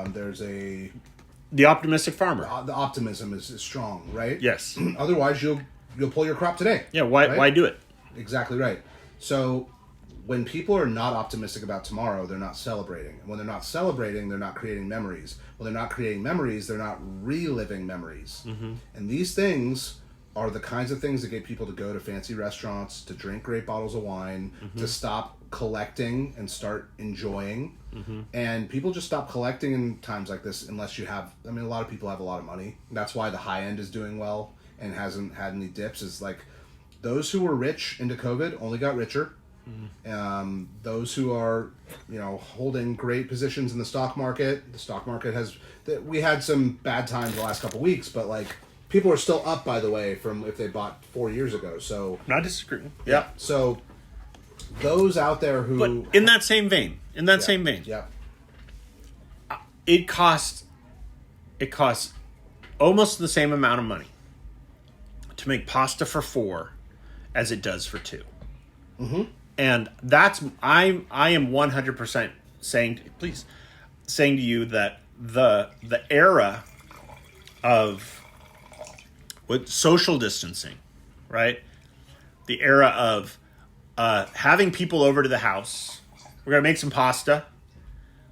there's the optimistic farmer. The optimism is strong, right? Yes. Otherwise, you'll pull your crop today. Yeah. Why do it? Exactly right. So when people are not optimistic about tomorrow, they're not celebrating. And when they're not celebrating, they're not creating memories. When they're not creating memories, they're not reliving memories. Mm-hmm. And these things are the kinds of things that get people to go to fancy restaurants, to drink great bottles of wine, to stop collecting and start enjoying. Mm-hmm. And people just stop collecting in times like this unless you have, a lot of people have a lot of money. That's why the high end is doing well and hasn't had any dips. Is like those who were rich into COVID only got richer. Mm-hmm. Those who are, holding great positions in the stock market has, we had some bad times the last couple of weeks, but like people are still up, by the way, from if they bought 4 years ago. So not disagreeing. Yeah. So those out there who, but in that same vein, yeah, it costs almost the same amount of money to make pasta for 4 as it does for 2. Mm-hmm. And that's I am 100% saying to you that the era of with social distancing, right? The era of having people over to the house. We're gonna make some pasta.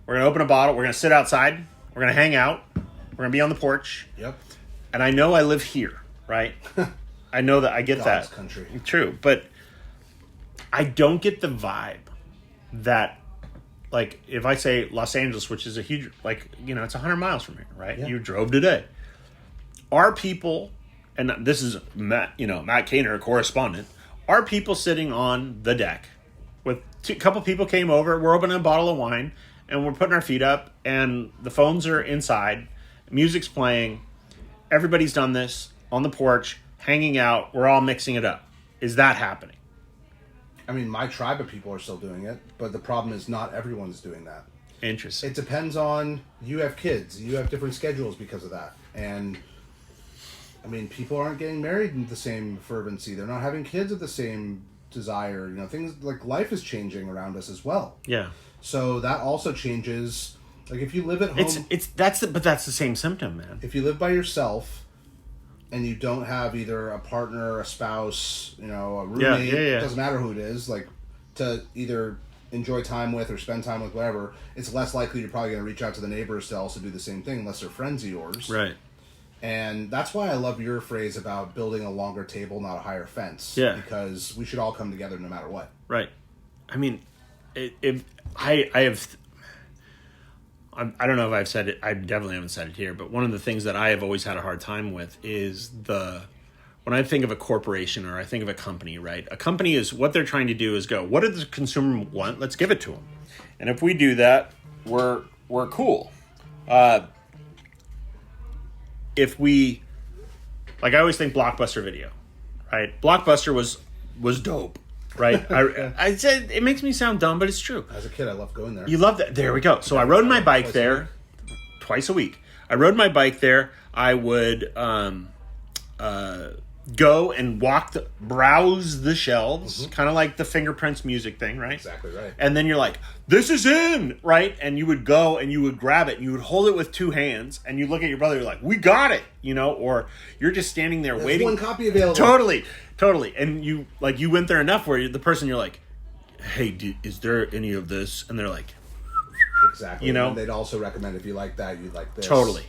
We're gonna open a bottle. We're gonna sit outside. We're gonna hang out. We're gonna be on the porch. Yep. And I know I live here, right? I know that I get God's that. Country. True, but I don't get the vibe that, like, if I say Los Angeles, which is a huge, like, it's 100 miles from here, right? Yeah. You drove today. Are people, and this is Matt, Matt Kaner, a correspondent, are people sitting on the deck with a couple people came over, we're opening a bottle of wine, and we're putting our feet up, and the phones are inside, music's playing, everybody's done this on the porch, hanging out, we're all mixing it up. Is that happening? My tribe of people are still doing it, but the problem is not everyone's doing that. Interesting. It depends on, you have kids, you have different schedules because of that. And, people aren't getting married in the same fervency. They're not having kids with the same desire. Things like life is changing around us as well. Yeah. So that also changes. Like if you live at home. But that's the same symptom, man. If you live by yourself and you don't have either a partner, a spouse, a roommate, it doesn't matter who it is, like to either enjoy time with or spend time with, whatever, it's less likely you're probably going to reach out to the neighbors to also do the same thing unless they're friends of yours. Right. And that's why I love your phrase about building a longer table, not a higher fence. Yeah. Because we should all come together no matter what. Right. I don't know if I've said it. I definitely haven't said it here. But one of the things that I have always had a hard time with is when I think of a corporation or I think of a company, right? A company is what they're trying to do is go, what does the consumer want? Let's give it to them. And if we do that, we're cool. If we, like, I always think Blockbuster Video, right? Blockbuster was dope. Right, I said it makes me sound dumb, but it's true. As a kid, I loved going there. You loved that. There we go. So I rode my bike there twice a week. I rode my bike there. I would go and browse the shelves, kind of like the Fingerprints music thing, right? Exactly right. And then you're like, "This is in," right? And you would go and you would grab it and you would hold it with 2 hands and you look at your brother, you're like, "We got it," or you're just standing there waiting. One copy available. Totally. And you went there enough where the person, you're like, "Hey, is there any of this?" And they're like, Exactly. You know? And they'd also recommend if you like that, you'd like this. Totally.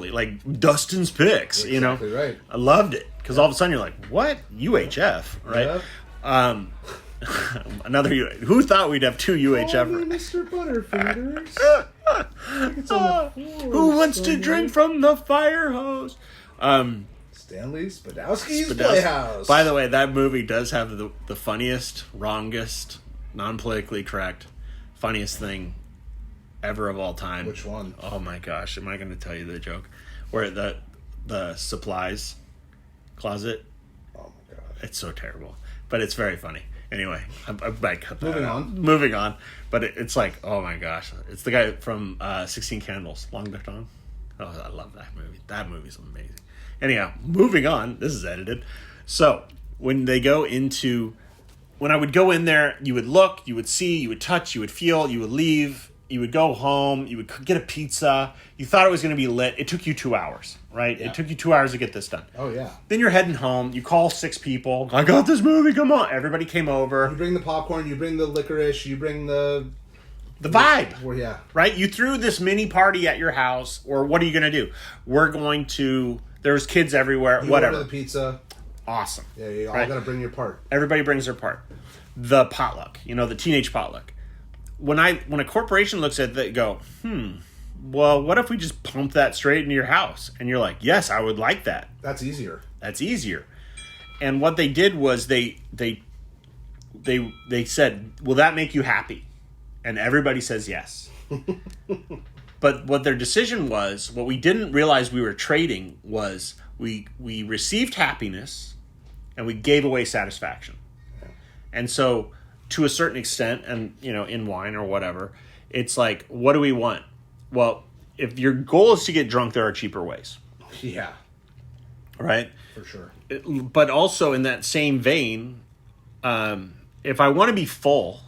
Like Dustin's Picks, Exactly right. I loved it. Because all of a sudden you're like, what? UHF, right? Yep. Another who thought we'd have two UHF? Call me Mr. Butterfingers. It's on the floor Who wants to somewhere. drink from the fire hose? Stanley Spadowski's Spadowski. Playhouse. By the way, that movie does have the funniest, wrongest, non-politically correct, funniest thing ever of all time. Which one? Oh my gosh, am I going to tell you the joke? Where the supplies closet. Oh my god. It's so terrible, but it's very funny. Anyway, I might cut that out. on. Moving on. But it's like, oh my gosh. It's the guy from 16 Candles, Long Dong. Oh, I love that movie. That movie's amazing. Anyhow, moving on. This is edited. So, when I would go in there, you would look, you would see, you would touch, you would feel, you would leave, you would go home, you would get a pizza. You thought it was going to be lit. It took you 2 hours, right? Yeah. It took you 2 hours to get this done. Oh yeah. Then you're heading home. You call 6 people. I got this movie. Come on. Everybody came over. You bring the popcorn, you bring the licorice, you bring the vibe. Well, yeah. Right? You threw this mini party at your house, or what are you going to do? We're going to... There's kids everywhere. You whatever. order the pizza. Awesome. Yeah, you all Right? got to bring your part. Everybody brings their part. The potluck. The teenage potluck. When a corporation looks at it, they go, well, what if we just pump that straight into your house? And you're like, yes, I would like that. That's easier. That's easier. And what they did was they said, will that make you happy? And everybody says yes. But what their decision was, what we didn't realize we were trading was we received happiness and we gave away satisfaction. And so to a certain extent, and in wine or whatever, it's like, what do we want? Well, if your goal is to get drunk, there are cheaper ways. Yeah. Right? For sure. But also in that same vein, if I want to be full,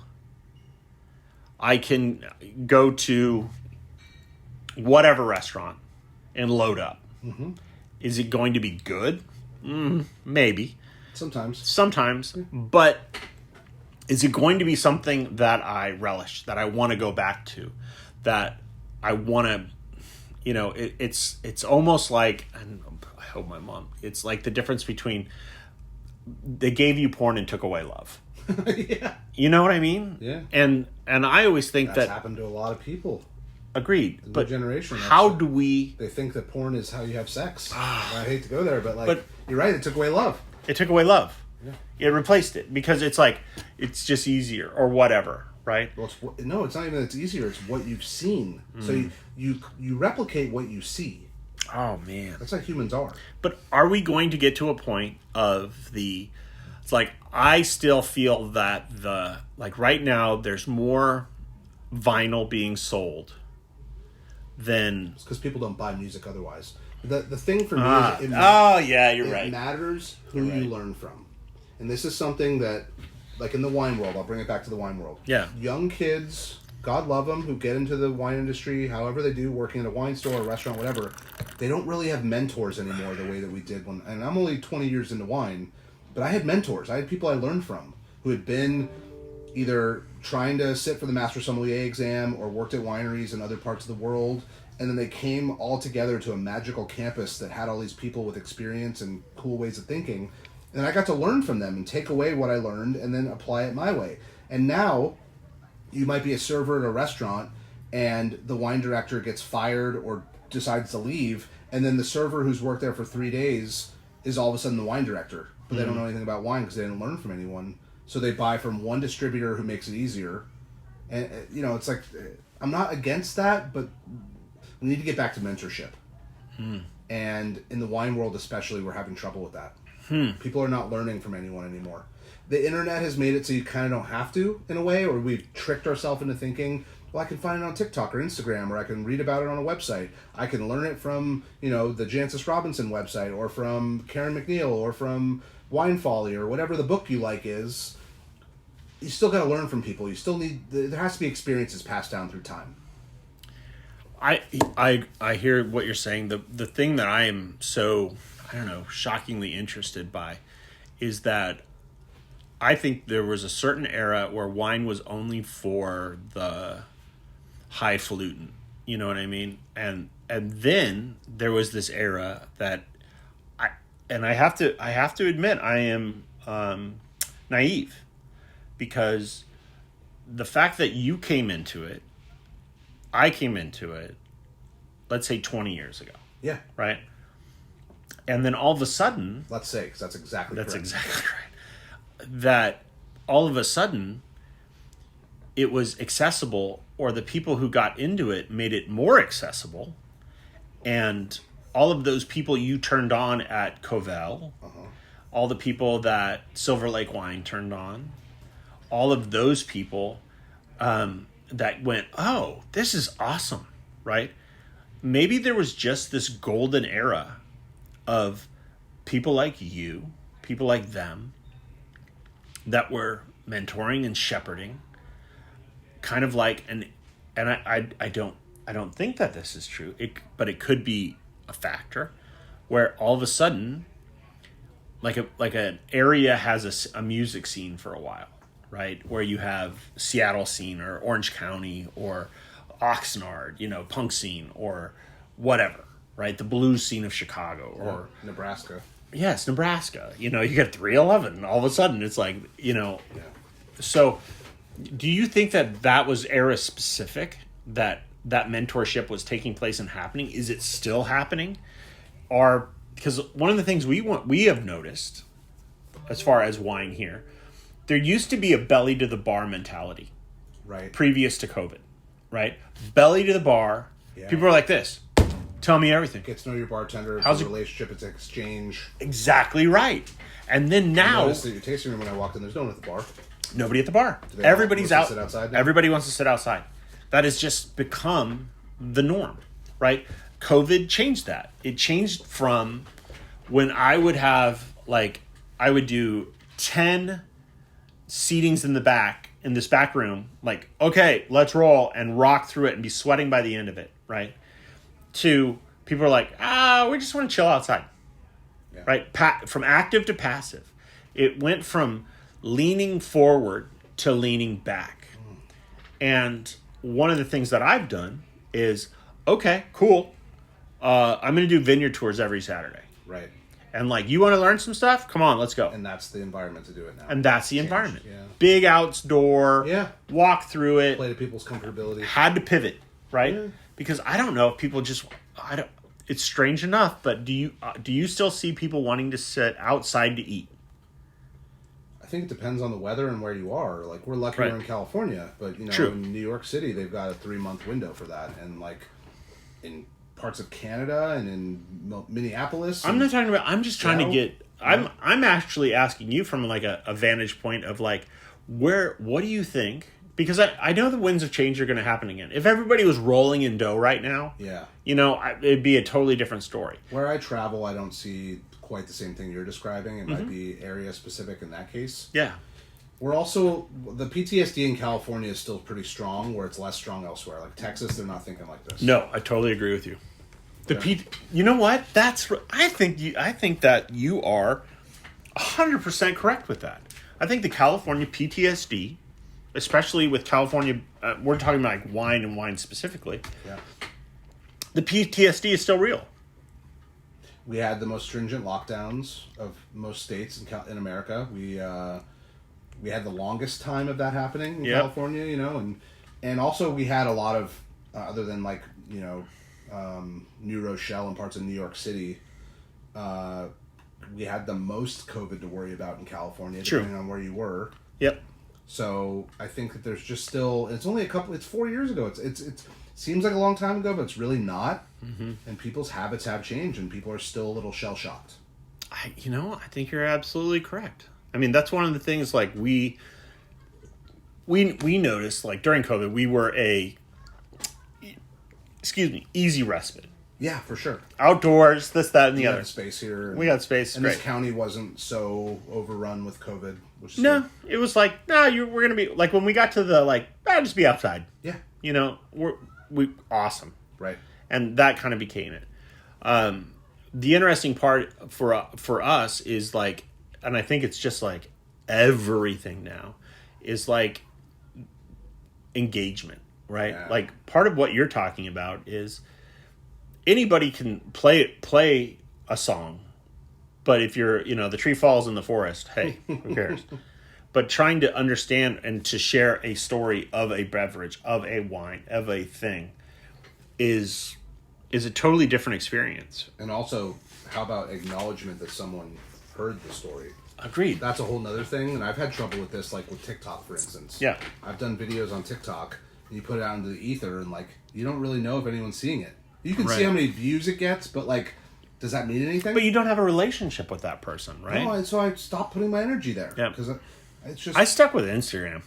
I can go to whatever restaurant and load up. Mm-hmm. Is it going to be good? Maybe. Sometimes. But is it going to be something that I relish, that I want to go back to, that I want to, it's almost like, and I hope my mom, it's like the difference between they gave you porn and took away love. Yeah. You know what I mean? Yeah. And I always think That's that happened to a lot of people. Agreed. The But generation. how do we... They think that porn is how you have sex. I hate to go there, but you're right. It took away love. It took away love. Yeah. It replaced it because it's like, it's just easier or whatever, right? Well, it's not even that it's easier. It's what you've seen. So you replicate what you see. Oh, man. That's how humans are. But are we going to get to a point of it's like, I still feel that right now, there's more vinyl being sold than... It's because people don't buy music otherwise. The thing for me is... you're right. It matters who you learn from. And this is something that, like in the wine world, I'll bring it back to the wine world. Yeah. Young kids, God love them, who get into the wine industry, however they do, working at a wine store, a restaurant, whatever, they don't really have mentors anymore the way that we did when... And I'm only 20 years into wine, but I had mentors. I had people I learned from who had been either trying to sit for the Master Sommelier exam or worked at wineries in other parts of the world, and then they came all together to a magical campus that had all these people with experience and cool ways of thinking, and I got to learn from them and take away what I learned and then apply it my way. And now you might be a server at a restaurant and the wine director gets fired or decides to leave, and then the server who's worked there for 3 days is all of a sudden the wine director, but they don't know anything about wine because they didn't learn from anyone. So they buy from one distributor who makes it easier. And, it's like, I'm not against that, but we need to get back to mentorship. And in the wine world especially, we're having trouble with that. People are not learning from anyone anymore. The internet has made it so you kind of don't have to, in a way, or we've tricked ourselves into thinking, well, I can find it on TikTok or Instagram, or I can read about it on a website. I can learn it from, the Jancis Robinson website, or from Karen McNeil, or from Wine Folly, or whatever the book you like is. You still got to learn from people. You still there has to be experiences passed down through time. I hear what you're saying. The thing that I am so, shockingly interested by is that I think there was a certain era where wine was only for the highfalutin. You know what I mean? And then there was this era that I have to admit I am naive, because the fact that you came into it, I came into it, let's say 20 years ago. Yeah. Right? And then all of a sudden... Let's say, because that's exactly right. That all of a sudden, it was accessible, or the people who got into it made it more accessible. And all of those people you turned on at Covell, all the people that Silver Lake Wine turned on, all of those people that went, oh, this is awesome, right? Maybe there was just this golden era of people like you, people like them, that were mentoring and shepherding, kind of like I don't think that this is true. But it could be a factor where all of a sudden, like an area has a music scene for a while, right? Where you have Seattle scene or Orange County or Oxnard, punk scene or whatever, right? The blues scene of Chicago or Nebraska. Yes, Nebraska. You get 311. All of a sudden, it's like, Yeah. So, do you think that was era specific? That mentorship was taking place and happening? Is it still happening? Or because one of the things we have noticed, as far as wine here, there used to be a belly to the bar mentality, right? Previous to COVID, right? Belly to the bar. Yeah. People are like this. Tell me everything. Get to know your bartender. How's the relationship? It's an exchange. Exactly right. And then now, I noticed at your tasting room when I walked in, there's no one at the bar. Nobody at the bar. Everybody's out. Sit outside now? Everybody wants to sit outside. That has just become the norm, right? COVID changed that. It changed from when I would have I would do 10 seatings in the back in this back room, okay, let's roll and rock through it and be sweating by the end of it, right? To people are like, we just want to chill outside, right? From active to passive. It went from leaning forward to leaning back. And one of the things that I've done is, okay, cool. I'm going to do vineyard tours every Saturday. Right. And you want to learn some stuff? Come on, let's go. And that's the environment to do it now. And that's the environment. Yeah. Big outdoor. Yeah. Walk through it. Play to people's comfortability. Had to pivot, right? Yeah. Because I don't know if people it's strange enough, but do you still see people wanting to sit outside to eat? I think it depends on the weather and where you are. We're lucky we're in California, but True. In New York City, they've got a 3-month window for that, and in parts of Canada and in Minneapolis. I'm not talking about. I'm just trying to get. I'm actually asking you from a vantage point of what do you think? Because I know the winds of change are going to happen again. If everybody was rolling in dough right now, it'd be a totally different story. Where I travel, I don't see quite the same thing you're describing. It might be area specific in that case. Yeah. We're also, the PTSD in California is still pretty strong, where it's less strong elsewhere. Texas, they're not thinking like this. No, I totally agree with you. You know what? I think that you are 100% correct with that. I think the California PTSD, especially with California, we're talking about wine and wine specifically. Yeah. The PTSD is still real. We had the most stringent lockdowns of most states in America. We had the longest time of that happening in California, and also we had a lot of other than New Rochelle and parts of New York City. We had the most COVID to worry about in California, depending on where you were. Yep. So I think that there's just still. It's only it's 4 years ago. It seems like a long time ago, but it's really not. Mm-hmm. And people's habits have changed, and people are still a little shell shocked. I think you're absolutely correct. I mean, that's one of the things we noticed during COVID, we were easy respite. Yeah, for sure. Outdoors, this, that, and the other. We got space here. We got space. And this county wasn't so overrun with COVID. Which is good. It was we're going to be, when we got to the, just be outside. Yeah. We awesome. Right. And that kind of became it. The interesting part for us is, and I think it's just, everything now, is, engagement. right? Yeah. Like part of what you're talking about is anybody can play a song, but if you're, the tree falls in the forest, hey, who cares? But trying to understand and to share a story of a beverage, of a wine, of a thing is a totally different experience. And also, how about acknowledgement that someone heard the story? Agreed. That's a whole nother thing, and I've had trouble with this, like with TikTok, for instance. Yeah. I've done videos on TikTok, and you put it out into the ether, and like you don't really know if anyone's seeing it. You can see how many views it gets, but like, does that mean anything? But you don't have a relationship with that person, right? No, so I stopped putting my energy there. Yeah. Because it's just... I stuck with Instagram.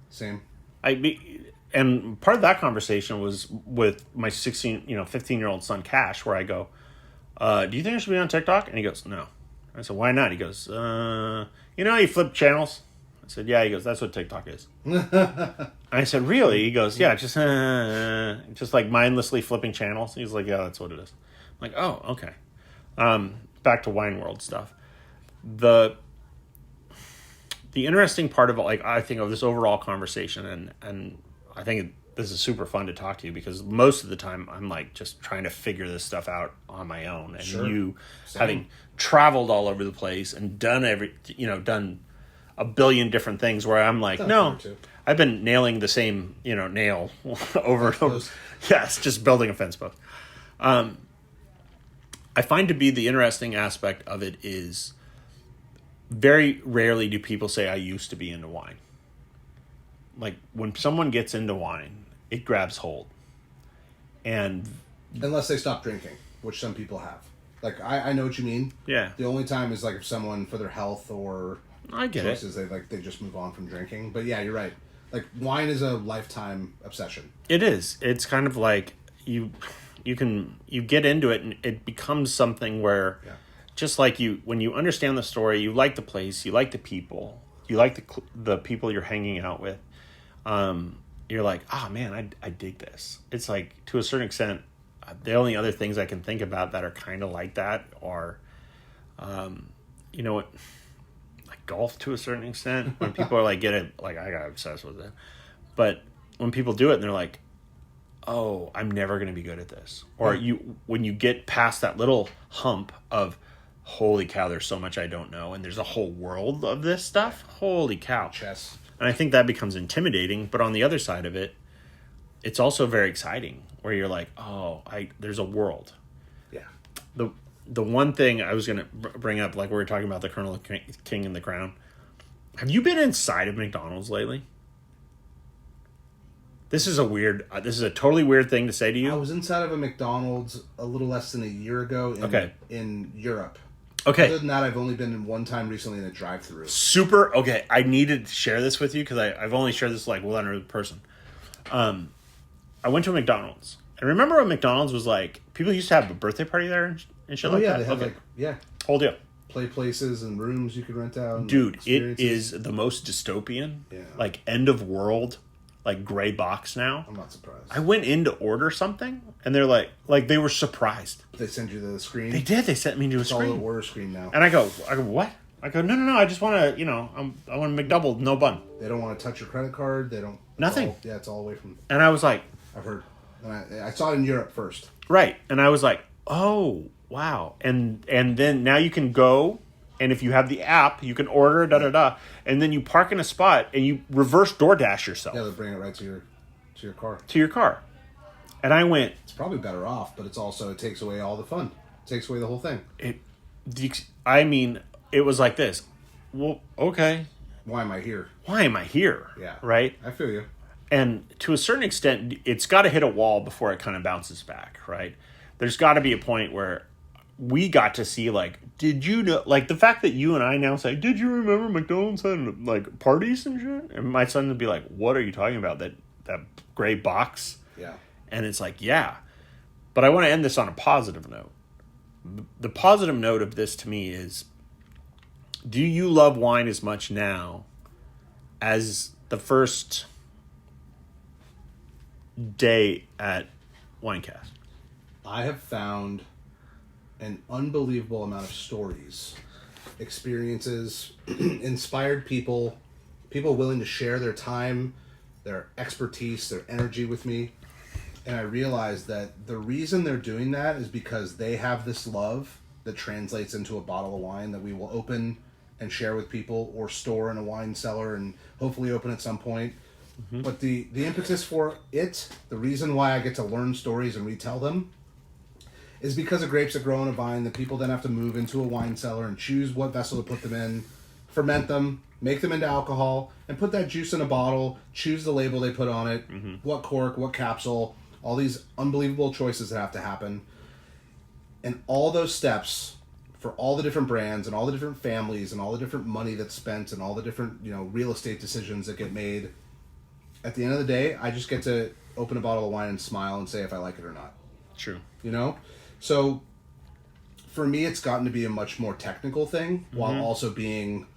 Same. And part of that conversation was with my 15-year-old son, Cash, where I go, do you think I should be on TikTok? And he goes, no. I said, why not? He goes, you flip channels? I said, yeah. He goes, that's what TikTok is. I said, really? He goes, yeah, just like mindlessly flipping channels. He's like, yeah, that's what it is. I'm like, oh, okay. Back to wine world stuff. The interesting part of it, I think of this overall conversation, and I think this is super fun to talk to you because most of the time I'm like just trying to figure this stuff out on my own, and you having traveled all over the place and done done a billion different things where I'm like, no, I've been nailing the same nail over and over. Yes, just building a fence post. I find to be the interesting aspect of it is very rarely do people say I used to be into wine. Like when someone gets into wine, it grabs hold. And unless they stop drinking, which some people have. Like I know what you mean. Yeah. The only time is like if someone for their health or I get choices, they just move on from drinking. But yeah, you're right. Like wine is a lifetime obsession. It is. It's kind of like you get into it and it becomes something where just like when you understand the story, you like the place, you like the people, you like the people you're hanging out with. You're like, oh man, I dig this. It's like to a certain extent, the only other things I can think about that are kind of like that are, like golf to a certain extent. When people are like, I got obsessed with it. But when people do it and they're like, oh, I'm never going to be good at this. Or when you get past that little hump of, holy cow, there's so much I don't know. And there's a whole world of this stuff. Holy cow. Chess. And I think that becomes intimidating. But on the other side of it, it's also very exciting where you're like, oh, there's a world. Yeah. The one thing I was going to bring up, like we were talking about the Colonel King and the Crown. Have you been inside of McDonald's lately? This is a totally weird thing to say to you. I was inside of a McDonald's a little less than a year ago in Europe. Okay. Other than that, I've only been in one time recently in a drive-thru. Super. Okay, I needed to share this with you because I've only shared this with another person. I went to a McDonald's. And remember when McDonald's was like, people used to have a birthday party there and shit like that? They have Whole deal. Play places and rooms you could rent out. And dude, it is the most dystopian, end of world, gray box now. I'm not surprised. I went in to order something, and they're like they were surprised. They send you the screen? They did. They sent me to a screen. It's all the order screen now. And I go, what? I go, no, I just want to, I want to McDouble, no bun. They don't want to touch your credit card. They don't. Nothing. It's all away from. And I was like, I've heard. And I saw it in Europe first. Right. And I was like, oh, wow. And then now you can go, and if you have the app, you can order, and then you park in a spot, and you reverse DoorDash yourself. Yeah, they bring it right to your car. To your car. And I went... It's probably better off, but it takes away all the fun. It takes away the whole thing. It was like this. Well, okay. Why am I here? Yeah. Right? I feel you. And to a certain extent, it's got to hit a wall before it kind of bounces back, right? There's got to be a point where we got to see, did you know, the fact that you and I now say, did you remember McDonald's had, parties and shit? And my son would be like, what are you talking about? That gray box? Yeah. And it's like, yeah. But I want to end this on a positive note. The positive note of this to me is, do you love wine as much now as the first day at Winecast? I have found an unbelievable amount of stories, experiences, inspired people willing to share their time their expertise, their energy with me. And I realized that the reason they're doing that is because they have this love that translates into a bottle of wine that we will open and share with people or store in a wine cellar and hopefully open at some point. But the impetus for it, the reason why I get to learn stories and retell them, is because of grapes that grow on a vine that people then have to move into a wine cellar and choose what vessel to put them in, ferment them, make them into alcohol, and put that juice in a bottle, choose the label they put on it, what cork, what capsule, all these unbelievable choices that have to happen. And all those steps for all the different brands and all the different families and all the different money that's spent and all the different, real estate decisions that get made. At the end of the day, I just get to open a bottle of wine and smile and say if I like it or not. True. So for me, it's gotten to be a much more technical thing while also being...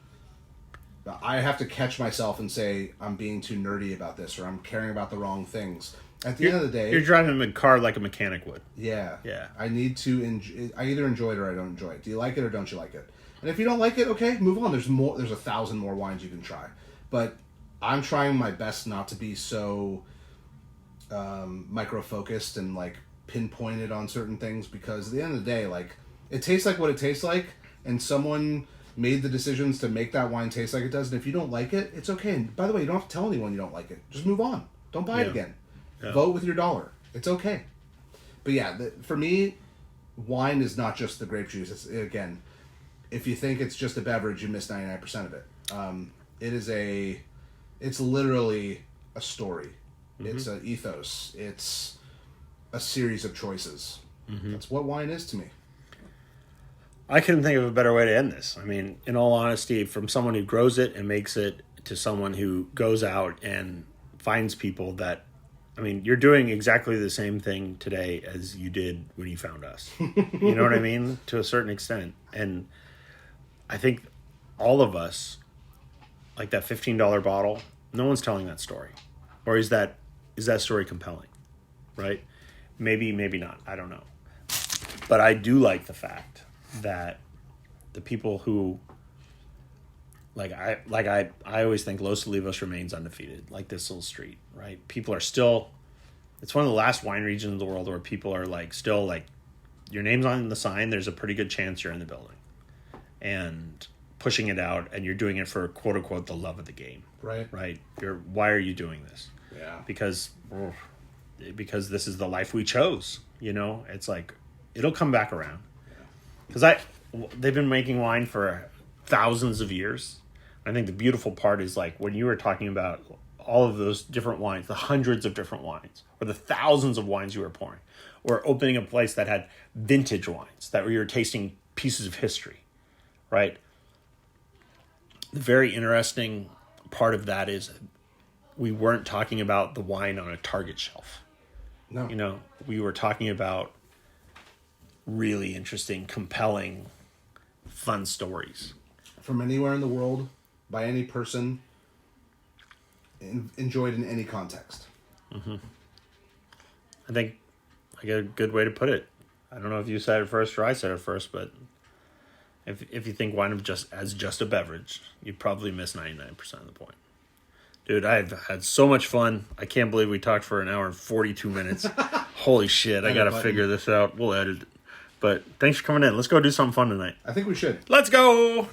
I have to catch myself and say I'm being too nerdy about this or I'm caring about the wrong things. At the end of the day... You're driving a car like a mechanic would. Yeah. Yeah. I need to... I either enjoy it or I don't enjoy it. Do you like it or don't you like it? And if you don't like it, okay, move on. There's 1,000 more wines you can try. But I'm trying my best not to be so micro-focused and pinpointed on certain things because at the end of the day, it tastes like what it tastes like and someone made the decisions to make that wine taste like it does. And if you don't like it, it's okay. And by the way, you don't have to tell anyone you don't like it. Just move on. Don't buy it again. Yeah. Vote with your dollar. It's okay. But yeah, for me, wine is not just the grape juice. Again, if you think it's just a beverage, you miss 99% of it. It's literally a story. It's an ethos. It's a series of choices. That's what wine is to me. I couldn't think of a better way to end this. I mean, in all honesty, from someone who grows it and makes it to someone who goes out and finds people that, you're doing exactly the same thing today as you did when you found us. You know what I mean? To a certain extent. And I think all of us, like that $15 bottle, no one's telling that story. Or is that story compelling? Right? Maybe not. I don't know. But I do like the fact that the people who I always think Los Olivos remains undefeated, like this little street, right? People are still, it's one of the last wine regions in the world where people are still your name's on the sign, there's a pretty good chance you're in the building. And pushing it out, and you're doing it for quote unquote the love of the game. Right. Right. Why are you doing this? Yeah. Because this is the life we chose, It's it'll come back around. Because they've been making wine for thousands of years. I think the beautiful part is when you were talking about all of those different wines, the hundreds of different wines, or the thousands of wines you were pouring, or opening a place that had vintage wines, that where you're tasting pieces of history, right? The very interesting part of that is we weren't talking about the wine on a Target shelf. No. We were talking about really interesting, compelling, fun stories. From anywhere in the world, by any person, enjoyed in any context. I think I got a good way to put it. I don't know if you said it first or I said it first, but if you think wine of just a beverage, you probably miss 99% of the point. Dude, I've had so much fun. I can't believe we talked for an hour and 42 minutes. Holy shit, I gotta figure this out. We'll edit it. But thanks for coming in. Let's go do something fun tonight. I think we should. Let's go!